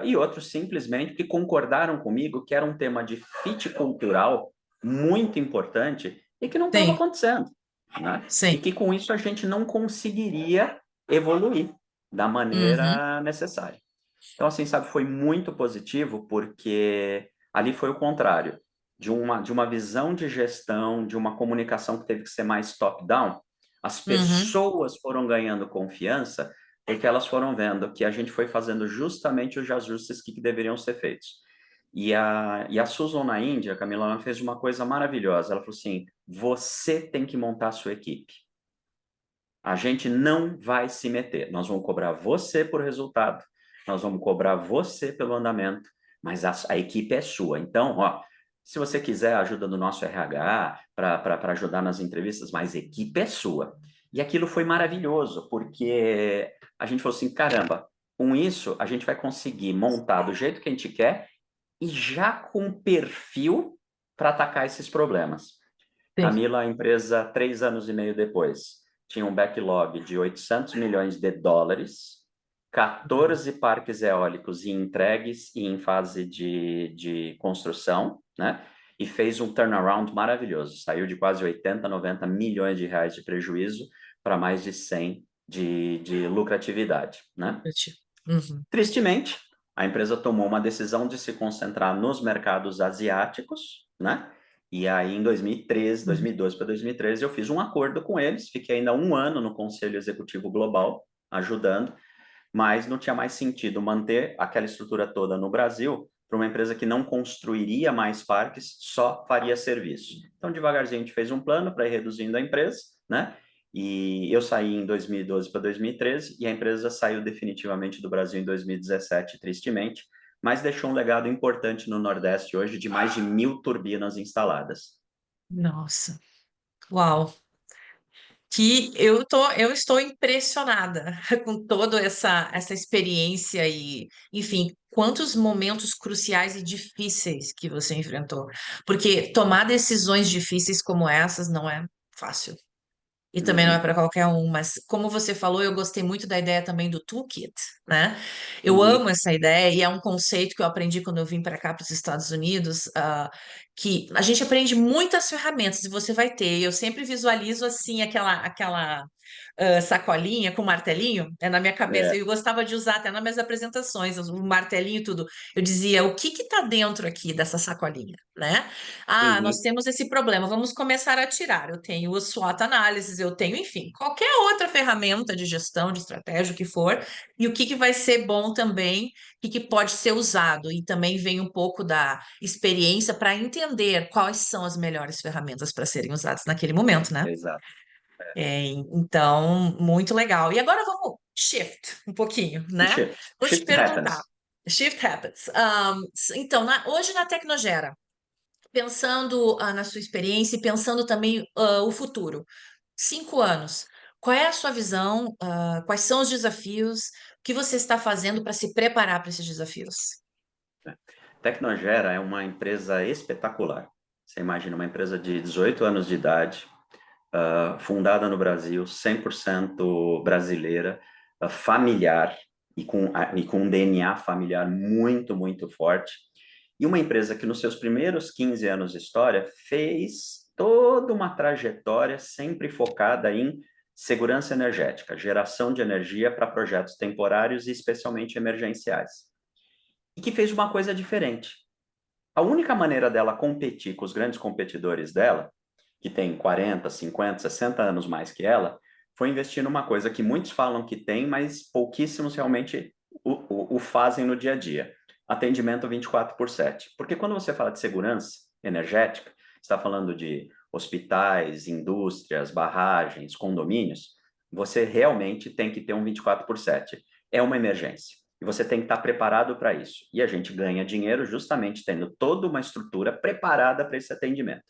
e outros simplesmente que concordaram comigo que era um tema de fit cultural muito importante e que não estava Sim, acontecendo, né? E sim. que com isso a gente não conseguiria evoluir da Uhum. maneira necessária. Então, assim, sabe, foi muito positivo porque ali foi o contrário, de uma visão de gestão, de uma comunicação que teve que ser mais top-down, as Uhum. pessoas foram ganhando confiança porque elas foram vendo que a gente foi fazendo justamente os ajustes que deveriam ser feitos. E a Susan na Índia, Camila, ela fez uma coisa maravilhosa. Ela falou assim: você tem que montar a sua equipe. A gente não vai se meter. Nós vamos cobrar você por resultado, nós vamos cobrar você pelo andamento, mas a equipe é sua. Então, ó, se você quiser a ajuda do nosso RH para ajudar nas entrevistas, mas a equipe é sua. E aquilo foi maravilhoso, porque a gente falou assim: caramba, com isso a gente vai conseguir montar do jeito que a gente quer e já com perfil para atacar esses problemas. Sim. Camila, a empresa, 3 anos e meio depois, tinha um backlog de 800 milhões de dólares, 14 parques eólicos entregues e em fase de construção, né? E fez um turnaround maravilhoso. Saiu de quase 80, 90 milhões de reais de prejuízo para mais de 100 de lucratividade, né? Uhum. Tristemente, a empresa tomou uma decisão de se concentrar nos mercados asiáticos, né? E aí, em 2013, Uhum. 2012 para 2013, eu fiz um acordo com eles, fiquei ainda um ano no Conselho Executivo Global, ajudando, mas não tinha mais sentido manter aquela estrutura toda no Brasil para uma empresa que não construiria mais parques, só faria serviço. Então, devagarzinho, a gente fez um plano para ir reduzindo a empresa, né? E eu saí em 2012 para 2013 e a empresa saiu definitivamente do Brasil em 2017, tristemente, mas deixou um legado importante no Nordeste hoje de mais de 1.000 turbinas instaladas. Nossa, uau! Que eu estou impressionada com toda essa experiência e, enfim, quantos momentos cruciais e difíceis que você enfrentou. Porque tomar decisões difíceis como essas não é fácil. E também não é Uhum, para qualquer um, mas como você falou, eu gostei muito da ideia também do toolkit, né? Eu amo uhum, essa ideia e é um conceito que eu aprendi quando eu vim para cá, para os Estados Unidos, que a gente aprende muitas ferramentas e você vai ter. Eu sempre visualizo assim aquela sacolinha com martelinho, na minha cabeça. é, Eu gostava de usar até nas minhas apresentações, o martelinho e tudo. Eu dizia, o que está dentro aqui dessa sacolinha, né? Ah, nós uhum, temos esse problema, vamos começar a tirar. Eu tenho o SWOT análises, eu tenho, enfim, qualquer outra ferramenta de gestão, de estratégia, o que for, e o que que vai ser bom também, o que que pode ser usado. E também vem um pouco da experiência para entender quais são as melhores ferramentas para serem usadas naquele momento, né? exato. Então, muito legal. E agora vamos shift um pouquinho, né? Shift. Vou te Shift perguntar. happens. Shift happens. Então, hoje na Tecnogera, pensando na sua experiência e pensando também o futuro, 5 anos, qual é a sua visão? Quais são os desafios? O que você está fazendo para se preparar para esses desafios? Tecnogera é uma empresa espetacular. Você imagina uma empresa de 18 anos de idade, fundada no Brasil, 100% brasileira, familiar e com um DNA familiar muito, muito forte. E uma empresa que nos seus primeiros 15 anos de história fez toda uma trajetória sempre focada em segurança energética, geração de energia para projetos temporários e especialmente emergenciais. E que fez uma coisa diferente. A única maneira dela competir com os grandes competidores dela, que tem 40, 50, 60 anos mais que ela, foi investir numa coisa que muitos falam que tem, mas pouquíssimos realmente o fazem no dia a dia. Atendimento 24/7. Porque quando você fala de segurança energética, está falando de hospitais, indústrias, barragens, condomínios, você realmente tem que ter um 24/7. É uma emergência. E você tem que estar preparado para isso. E a gente ganha dinheiro justamente tendo toda uma estrutura preparada para esse atendimento.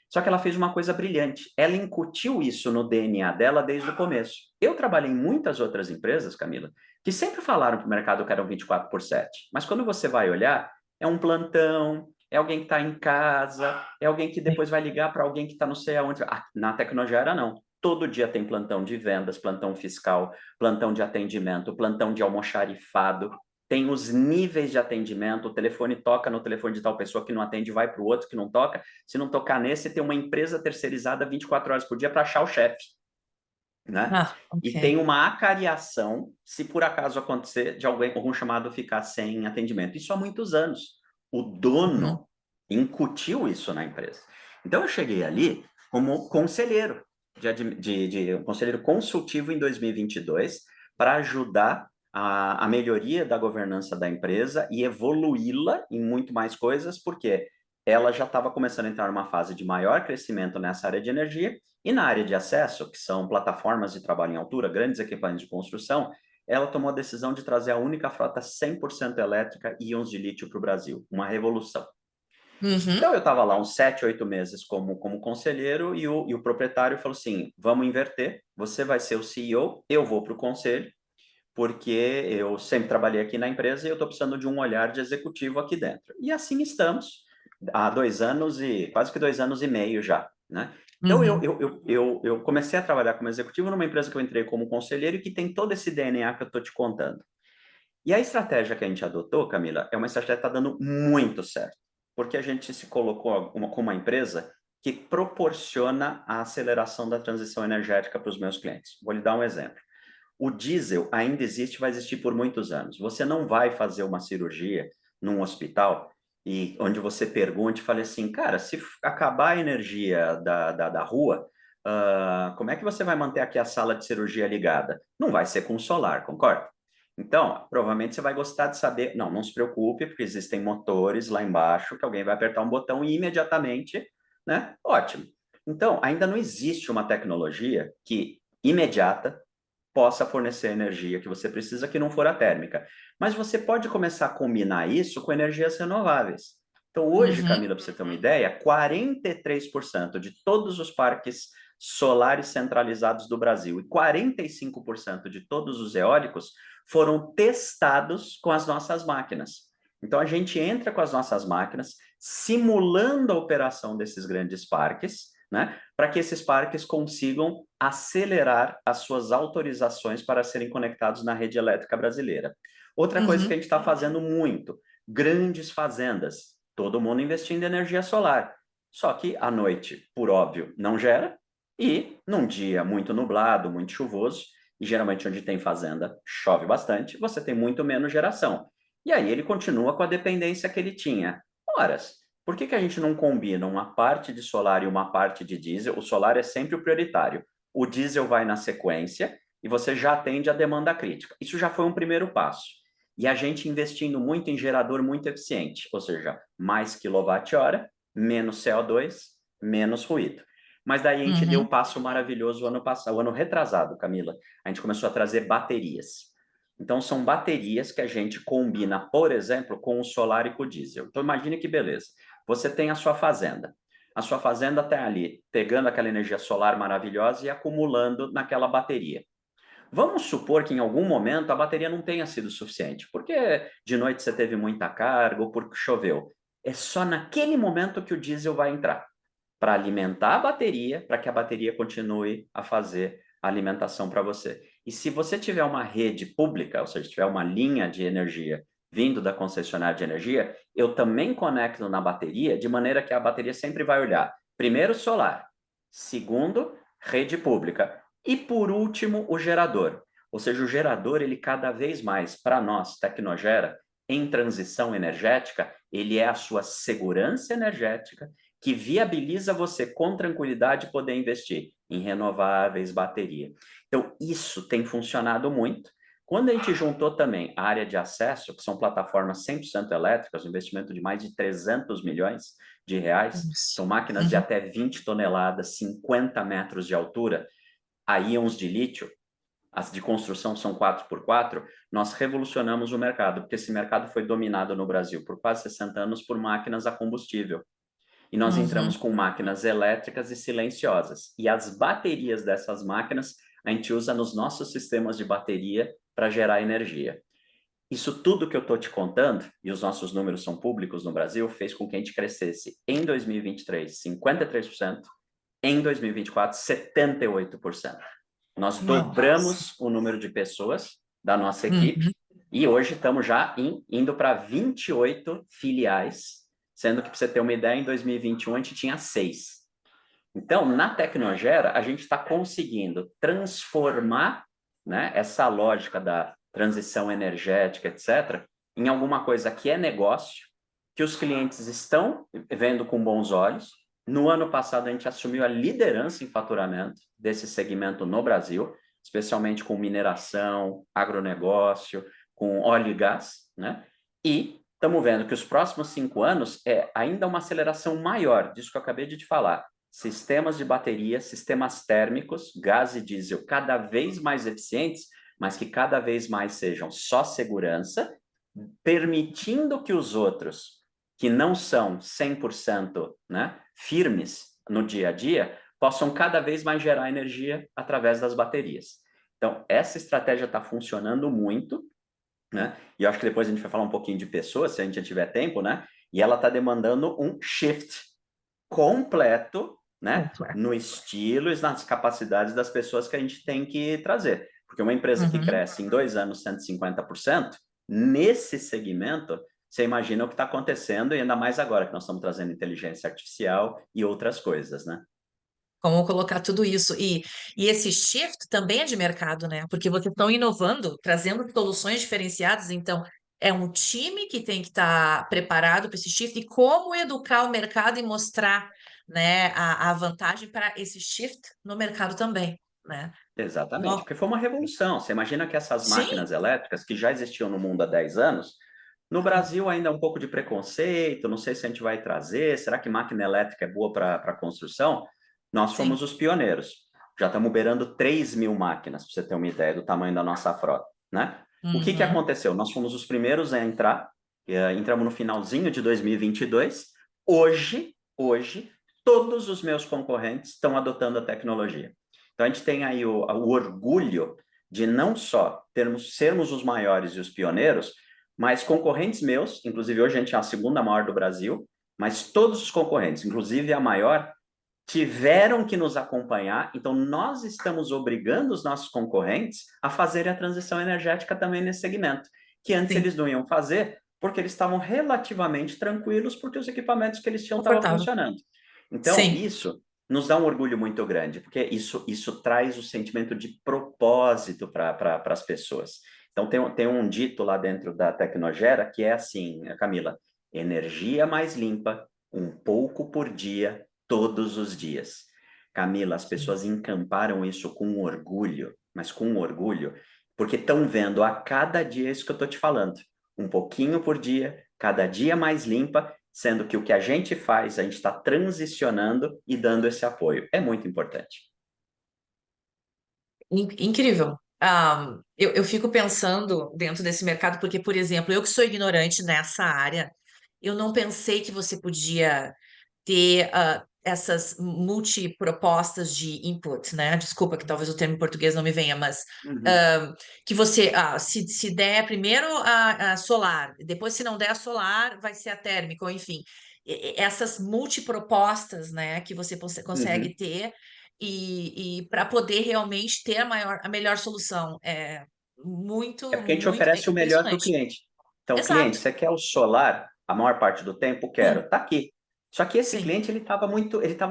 Só que ela fez uma coisa brilhante. Ela incutiu isso no DNA dela desde o começo. Eu trabalhei em muitas outras empresas, Camila, que sempre falaram para o mercado que eram 24/7. Mas quando você vai olhar, é um plantão, é alguém que está em casa, é alguém que depois vai ligar para alguém que está não sei aonde. Na Tecnogera, não. Todo dia tem plantão de vendas, plantão fiscal, plantão de atendimento, plantão de almoxarifado. Tem os níveis de atendimento, o telefone toca no telefone de tal pessoa que não atende, vai para o outro que não toca. Se não tocar nesse, tem uma empresa terceirizada 24 horas por dia para achar o chefe, né? E Ok. tem uma acariação, se por acaso acontecer, de algum chamado ficar sem atendimento. Isso há muitos anos. O Uhum. dono incutiu isso na empresa. Então eu cheguei ali como conselheiro, de conselheiro consultivo em 2022, para ajudar a melhoria da governança da empresa e evoluí-la em muito mais coisas, porque ela já estava começando a entrar numa fase de maior crescimento nessa área de energia e na área de acesso, que são plataformas de trabalho em altura, grandes equipamentos de construção, ela tomou a decisão de trazer a única frota 100% elétrica e íons de lítio para o Brasil, uma revolução. Uhum. Então eu estava lá uns 7, 8 meses como conselheiro e o proprietário falou assim, vamos inverter, você vai ser o CEO, eu vou para o conselho, porque eu sempre trabalhei aqui na empresa e eu estou precisando de um olhar de executivo aqui dentro. E assim estamos, há 2 anos e quase que 2 anos e meio já, né? Então eu, Uhum. eu, eu, eu, eu comecei a trabalhar como executivo numa empresa que eu entrei como conselheiro e que tem todo esse DNA que eu estou te contando. E a estratégia que a gente adotou, Camila, é uma estratégia que está dando muito certo, porque a gente se colocou como uma empresa que proporciona a aceleração da transição energética para os meus clientes. Vou lhe dar um exemplo. O diesel ainda existe, vai existir por muitos anos. Você não vai fazer uma cirurgia num hospital e onde você pergunte e fale assim, cara, se acabar a energia da rua, como é que você vai manter aqui a sala de cirurgia ligada? Não vai ser com solar, concorda? Então, provavelmente você vai gostar de saber, não se preocupe, porque existem motores lá embaixo que alguém vai apertar um botão e imediatamente, né? Ótimo. Então, ainda não existe uma tecnologia que imediata possa fornecer a energia que você precisa, que não for a térmica. Mas você pode começar a combinar isso com energias renováveis. Então, hoje, Uhum, Camila, para você ter uma ideia, 43% de todos os parques solares centralizados do Brasil e 45% de todos os eólicos foram testados com as nossas máquinas. Então, a gente entra com as nossas máquinas, simulando a operação desses grandes parques, né, para que esses parques consigam acelerar as suas autorizações para serem conectados na rede elétrica brasileira. Outra coisa que uhum, a gente está fazendo muito, grandes fazendas, todo mundo investindo em energia solar. Só que à noite, por óbvio, não gera, e num dia muito nublado, muito chuvoso, e geralmente onde tem fazenda chove bastante, você tem muito menos geração. E aí ele continua com a dependência que ele tinha. Horas. Por que a gente não combina uma parte de solar e uma parte de diesel? O solar é sempre o prioritário. O diesel vai na sequência e você já atende a demanda crítica. Isso já foi um primeiro passo. E a gente investindo muito em gerador muito eficiente, ou seja, mais quilowatt-hora, menos CO2, menos ruído. Mas daí a gente deu o uhum, passo maravilhoso o ano passado, o ano retrasado, Camila. A gente começou a trazer baterias. Então, são baterias que a gente combina, por exemplo, com o solar e com o diesel. Então, imagine que beleza. Você tem a sua fazenda. A sua fazenda está ali, pegando aquela energia solar maravilhosa e acumulando naquela bateria. Vamos supor que em algum momento a bateria não tenha sido suficiente, porque de noite você teve muita carga ou porque choveu. É só naquele momento que o diesel vai entrar para alimentar a bateria, para que a bateria continue a fazer a alimentação para você. E se você tiver uma rede pública, ou seja, tiver uma linha de energia vindo da concessionária de energia, eu também conecto na bateria, de maneira que a bateria sempre vai olhar, primeiro, solar, segundo, rede pública, e por último, o gerador. Ou seja, o gerador, ele cada vez mais, para nós, Tecnogera, em transição energética, ele é a sua segurança energética, que viabiliza você com tranquilidade poder investir em renováveis, bateria. Então, isso tem funcionado muito. Quando a gente juntou também a área de acesso, que são plataformas 100% elétricas, um investimento de mais de 300 milhões de reais, isso. são máquinas de Uhum, até 20 toneladas, 50 metros de altura, a íons de lítio, as de construção são 4x4, nós revolucionamos o mercado, porque esse mercado foi dominado no Brasil por quase 60 anos por máquinas a combustível. E nós entramos uhum. com máquinas elétricas e silenciosas. E as baterias dessas máquinas a gente usa nos nossos sistemas de bateria para gerar energia. Isso tudo que eu estou te contando, e os nossos números são públicos no Brasil, fez com que a gente crescesse em 2023 53%, em 2024 78%. Nós Nossa. dobramos o número de pessoas da nossa equipe Uhum, e hoje estamos já indo para 28 filiais, sendo que, para você ter uma ideia, em 2021 a gente tinha 6. Então, na Tecnogera, a gente está conseguindo transformar, né, essa lógica da transição energética, etc., em alguma coisa que é negócio, que os clientes estão vendo com bons olhos. No ano passado, a gente assumiu a liderança em faturamento desse segmento no Brasil, especialmente com mineração, agronegócio, com óleo e gás, né? E estamos vendo que os próximos 5 anos é ainda uma aceleração maior disso que eu acabei de te falar. Sistemas de bateria, sistemas térmicos, gás e diesel cada vez mais eficientes, mas que cada vez mais sejam só segurança, permitindo que os outros, que não são 100%, né, firmes no dia a dia, possam cada vez mais gerar energia através das baterias. Então, essa estratégia está funcionando muito, né? E eu acho que depois a gente vai falar um pouquinho de pessoas, se a gente já tiver tempo, né? E ela está demandando um shift completo, né? completo. No estilo e nas capacidades das pessoas que a gente tem que trazer. Porque uma empresa que Uhum, cresce em 2 anos 150%, nesse segmento, você imagina o que está acontecendo, e ainda mais agora que nós estamos trazendo inteligência artificial e outras coisas, né? Como colocar tudo isso. E esse shift também é de mercado, né? Porque vocês estão inovando, trazendo soluções diferenciadas. Então, é um time que tem que estar preparado para esse shift e como educar o mercado e mostrar, né, a vantagem para esse shift no mercado também, né? Exatamente, No- porque foi uma revolução. Você imagina que essas Sim. máquinas elétricas, que já existiam no mundo há 10 anos, no Ah, Brasil ainda é um pouco de preconceito, não sei se a gente vai trazer, será que máquina elétrica é boa para construção? Nós sim. fomos os pioneiros. Já estamos beirando 3.000 máquinas, para você ter uma ideia do tamanho da nossa frota, né? O que Uhum. aconteceu? Nós fomos os primeiros a entrar, entramos no finalzinho de 2022. Hoje, todos os meus concorrentes estão adotando a tecnologia. Então, a gente tem aí o orgulho de não só sermos os maiores e os pioneiros, mas concorrentes meus, inclusive hoje a gente é a segunda maior do Brasil, mas todos os concorrentes, inclusive a maior, tiveram que nos acompanhar. Então, nós estamos obrigando os nossos concorrentes a fazerem a transição energética também nesse segmento, que antes Sim. eles não iam fazer, porque eles estavam relativamente tranquilos, porque os equipamentos que eles tinham estavam Confortável. funcionando. Então, Sim. isso nos dá um orgulho muito grande, porque isso traz o sentimento de propósito para as pessoas. Então, tem um dito lá dentro da Tecnogera que é assim, Camila: energia mais limpa, um pouco por dia, todos os dias. Camila, as Sim. pessoas encamparam isso com orgulho, mas com orgulho, porque estão vendo a cada dia isso que eu estou te falando. Um pouquinho por dia, cada dia mais limpa, sendo que o que a gente faz, a gente está transicionando e dando esse apoio. É muito importante. Incrível. Eu fico pensando dentro desse mercado, porque, por exemplo, eu que sou ignorante nessa área, eu não pensei que você podia ter essas multipropostas de input, né? Desculpa que talvez o termo em português não me venha, mas Uhum. ah, que você, se der primeiro a solar, depois se não der a solar, vai ser a térmica, ou enfim, essas multipropostas, né, que você consegue Uhum. ter e para poder realmente ter a melhor solução. É É muito, porque a gente muito oferece o melhor para o impressionante. cliente. Então, cliente, Exato. você quer o solar? A maior parte do tempo, quero. Sim, Tá aqui. Só que esse sim. cliente ele estava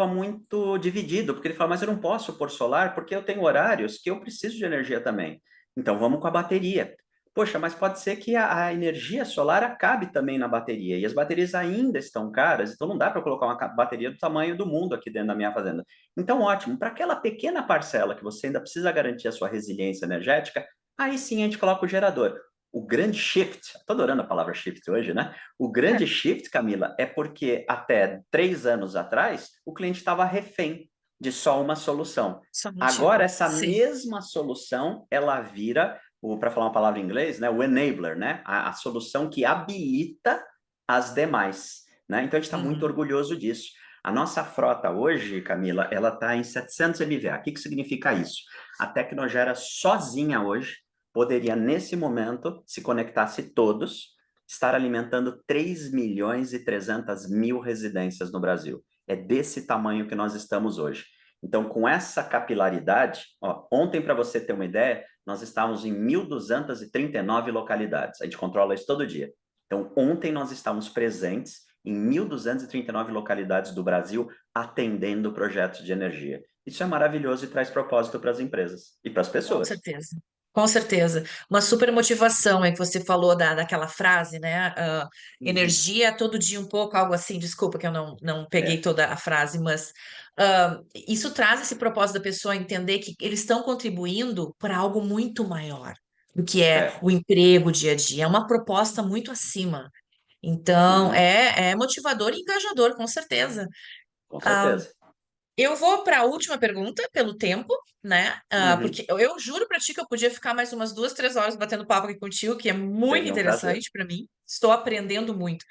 muito dividido, porque ele fala, mas eu não posso pôr solar porque eu tenho horários que eu preciso de energia também. Então vamos com a bateria. Poxa, mas pode ser que a energia solar acabe também na bateria, e as baterias ainda estão caras, então não dá para colocar uma bateria do tamanho do mundo aqui dentro da minha fazenda. Então, ótimo, para aquela pequena parcela que você ainda precisa garantir a sua resiliência energética, aí sim a gente coloca o gerador. O grande shift, estou adorando a palavra shift hoje, né? O grande shift, Camila, é porque até 3 anos atrás o cliente estava refém de só uma solução. Só um Agora, tipo. essa Sim. mesma solução, ela vira, para falar uma palavra em inglês, né, o enabler, né? A solução que habilita as demais. Né? Então, a gente está muito Uhum. orgulhoso disso. A nossa frota hoje, Camila, ela está em 700 MVA. O que significa isso? A Tecnogera sozinha hoje poderia, nesse momento, se conectasse todos, estar alimentando 3.300.000 residências no Brasil. É desse tamanho que nós estamos hoje. Então, com essa capilaridade, ontem, para você ter uma ideia, nós estávamos em 1.239 localidades. A gente controla isso todo dia. Então, ontem nós estávamos presentes em 1.239 localidades do Brasil, atendendo projetos de energia. Isso é maravilhoso e traz propósito para as empresas e para as Com pessoas. certeza. Com certeza. Uma super motivação é que você falou daquela frase, né? Uhum. Energia todo dia um pouco, algo assim. Desculpa que eu não peguei É. toda a frase, mas isso traz esse propósito da pessoa entender que eles estão contribuindo para algo muito maior do que é É. o emprego dia a dia. É uma proposta muito acima. Então, Uhum. é motivador e engajador, com certeza. Com Ah, certeza. eu vou para a última pergunta, pelo tempo, né? Uhum. Porque eu juro para ti que eu podia ficar mais umas 2, 3 horas batendo papo aqui contigo, que é muito Seria um prazer. interessante para mim. Estou aprendendo muito.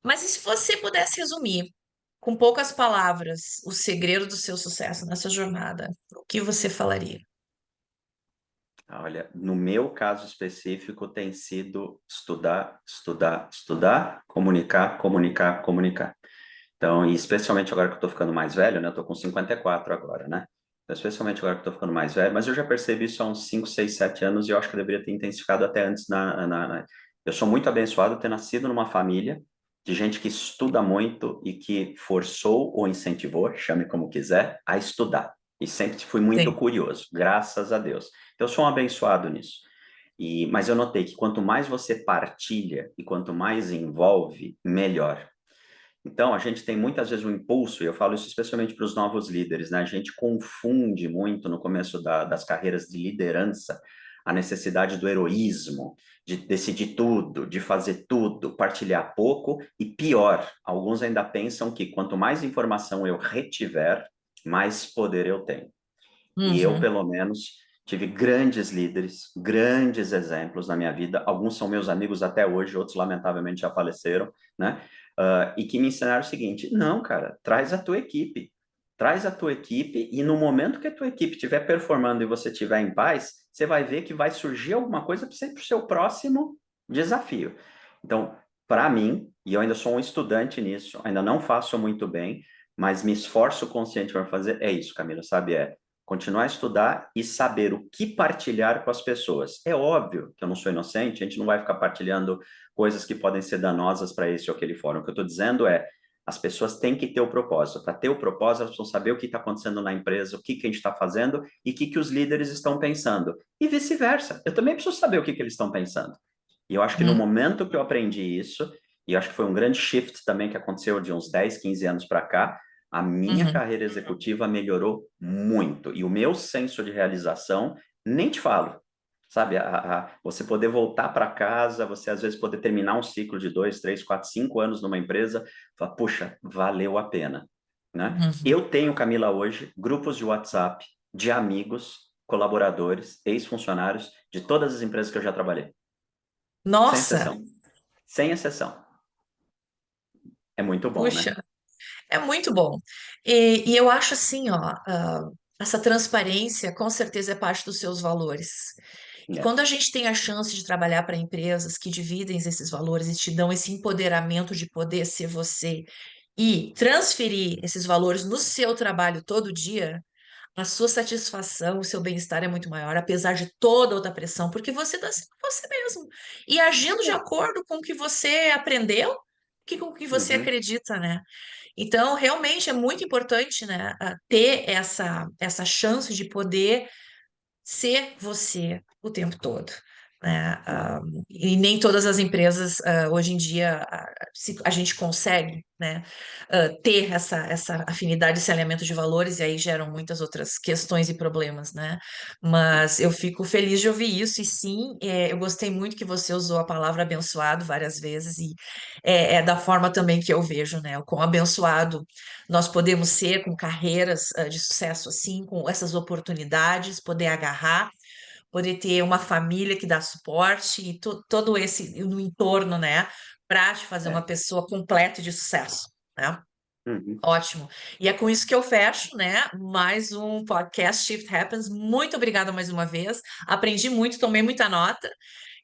Mas e se você pudesse resumir, com poucas palavras, o segredo do seu sucesso nessa jornada, o que você falaria? Olha, no meu caso específico, tem sido estudar, estudar, estudar, comunicar, comunicar, comunicar. Então, e especialmente agora que eu estou ficando mais velho, né? Eu estou com 54 agora, né? Então, especialmente agora que eu estou ficando mais velho, mas eu já percebi isso há uns 5, 6, 7 anos e eu acho que eu deveria ter intensificado até antes Eu sou muito abençoado ter nascido numa família de gente que estuda muito e que forçou ou incentivou, chame como quiser, a estudar. E sempre fui muito Sim. curioso, graças a Deus. Então, eu sou um abençoado nisso. Mas eu notei que quanto mais você partilha e quanto mais envolve, melhor. Então, a gente tem muitas vezes um impulso, e eu falo isso especialmente para os novos líderes, né? A gente confunde muito no começo das carreiras de liderança a necessidade do heroísmo, de decidir tudo, de fazer tudo, partilhar pouco, e pior, alguns ainda pensam que quanto mais informação eu retiver, mais poder eu tenho. E eu, Uhum. pelo menos, tive grandes líderes, grandes exemplos na minha vida. Alguns são meus amigos até hoje, outros, lamentavelmente, já faleceram, né? E que me ensinaram o seguinte: não, cara, traz a tua equipe. Traz a tua equipe e no momento que a tua equipe estiver performando e você estiver em paz, você vai ver que vai surgir alguma coisa para o seu próximo desafio. Então, para mim, e eu ainda sou um estudante nisso, ainda não faço muito bem, mas me esforço consciente para fazer, é isso, Camila, sabe? Continuar a estudar e saber o que partilhar com as pessoas. É óbvio que eu não sou inocente, a gente não vai ficar partilhando coisas que podem ser danosas para esse ou aquele fórum. O que eu estou dizendo é, as pessoas têm que ter o propósito. Para ter o propósito, elas precisam saber o que está acontecendo na empresa, o que a gente está fazendo e o que os líderes estão pensando. E vice-versa. Eu também preciso saber o que eles estão pensando. E eu acho que no Uhum. momento que eu aprendi isso, e eu acho que foi um grande shift também que aconteceu de uns 10, 15 anos para cá, a minha Uhum. carreira executiva melhorou muito. E o meu senso de realização, nem te falo. Sabe, você poder voltar para casa, você às vezes poder terminar um ciclo de 2, 3, 4, 5 anos numa empresa, falar, puxa, valeu a pena. Né? Uhum. Eu tenho, Camila, hoje, grupos de WhatsApp de amigos, colaboradores, ex-funcionários de todas as empresas que eu já trabalhei. Sem Nossa, exceção. Sem exceção. É muito bom, né? puxa, é muito bom. E eu acho assim, ó, essa transparência com certeza é parte dos seus valores. E É. quando a gente tem a chance de trabalhar para empresas que dividem esses valores e te dão esse empoderamento de poder ser você e transferir esses valores no seu trabalho todo dia, a sua satisfação, o seu bem-estar é muito maior, apesar de toda outra pressão, porque você está sendo você mesmo e agindo de É. acordo com o que você aprendeu, com o que você Uhum. acredita, né? Então, realmente é muito importante, né, ter essa chance de poder ser você o tempo todo, né? É. E nem todas as empresas hoje em dia a gente consegue, né, ter essa afinidade, esse alinhamento de valores, e aí geram muitas outras questões e problemas, né? Mas eu fico feliz de ouvir isso, e sim, eu gostei muito que você usou a palavra abençoado várias vezes, e é da forma também que eu vejo, né? O quão abençoado nós podemos ser com carreiras de sucesso assim, com essas oportunidades, poder agarrar, poder ter uma família que dá suporte e todo esse no entorno, né, para te fazer uma É. pessoa completa e de sucesso, né? Uhum. Ótimo. E é com isso que eu fecho, né? Mais um podcast Shift Happens. Muito obrigada mais uma vez. Aprendi muito, tomei muita nota.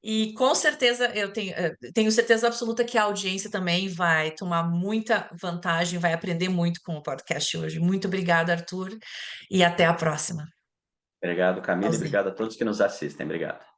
E com certeza eu tenho certeza absoluta que a audiência também vai tomar muita vantagem, vai aprender muito com o podcast hoje. Muito obrigada, Arthur, e até a próxima. Obrigado, Camila, e Tchauzinho. obrigado a todos que nos assistem. Obrigado.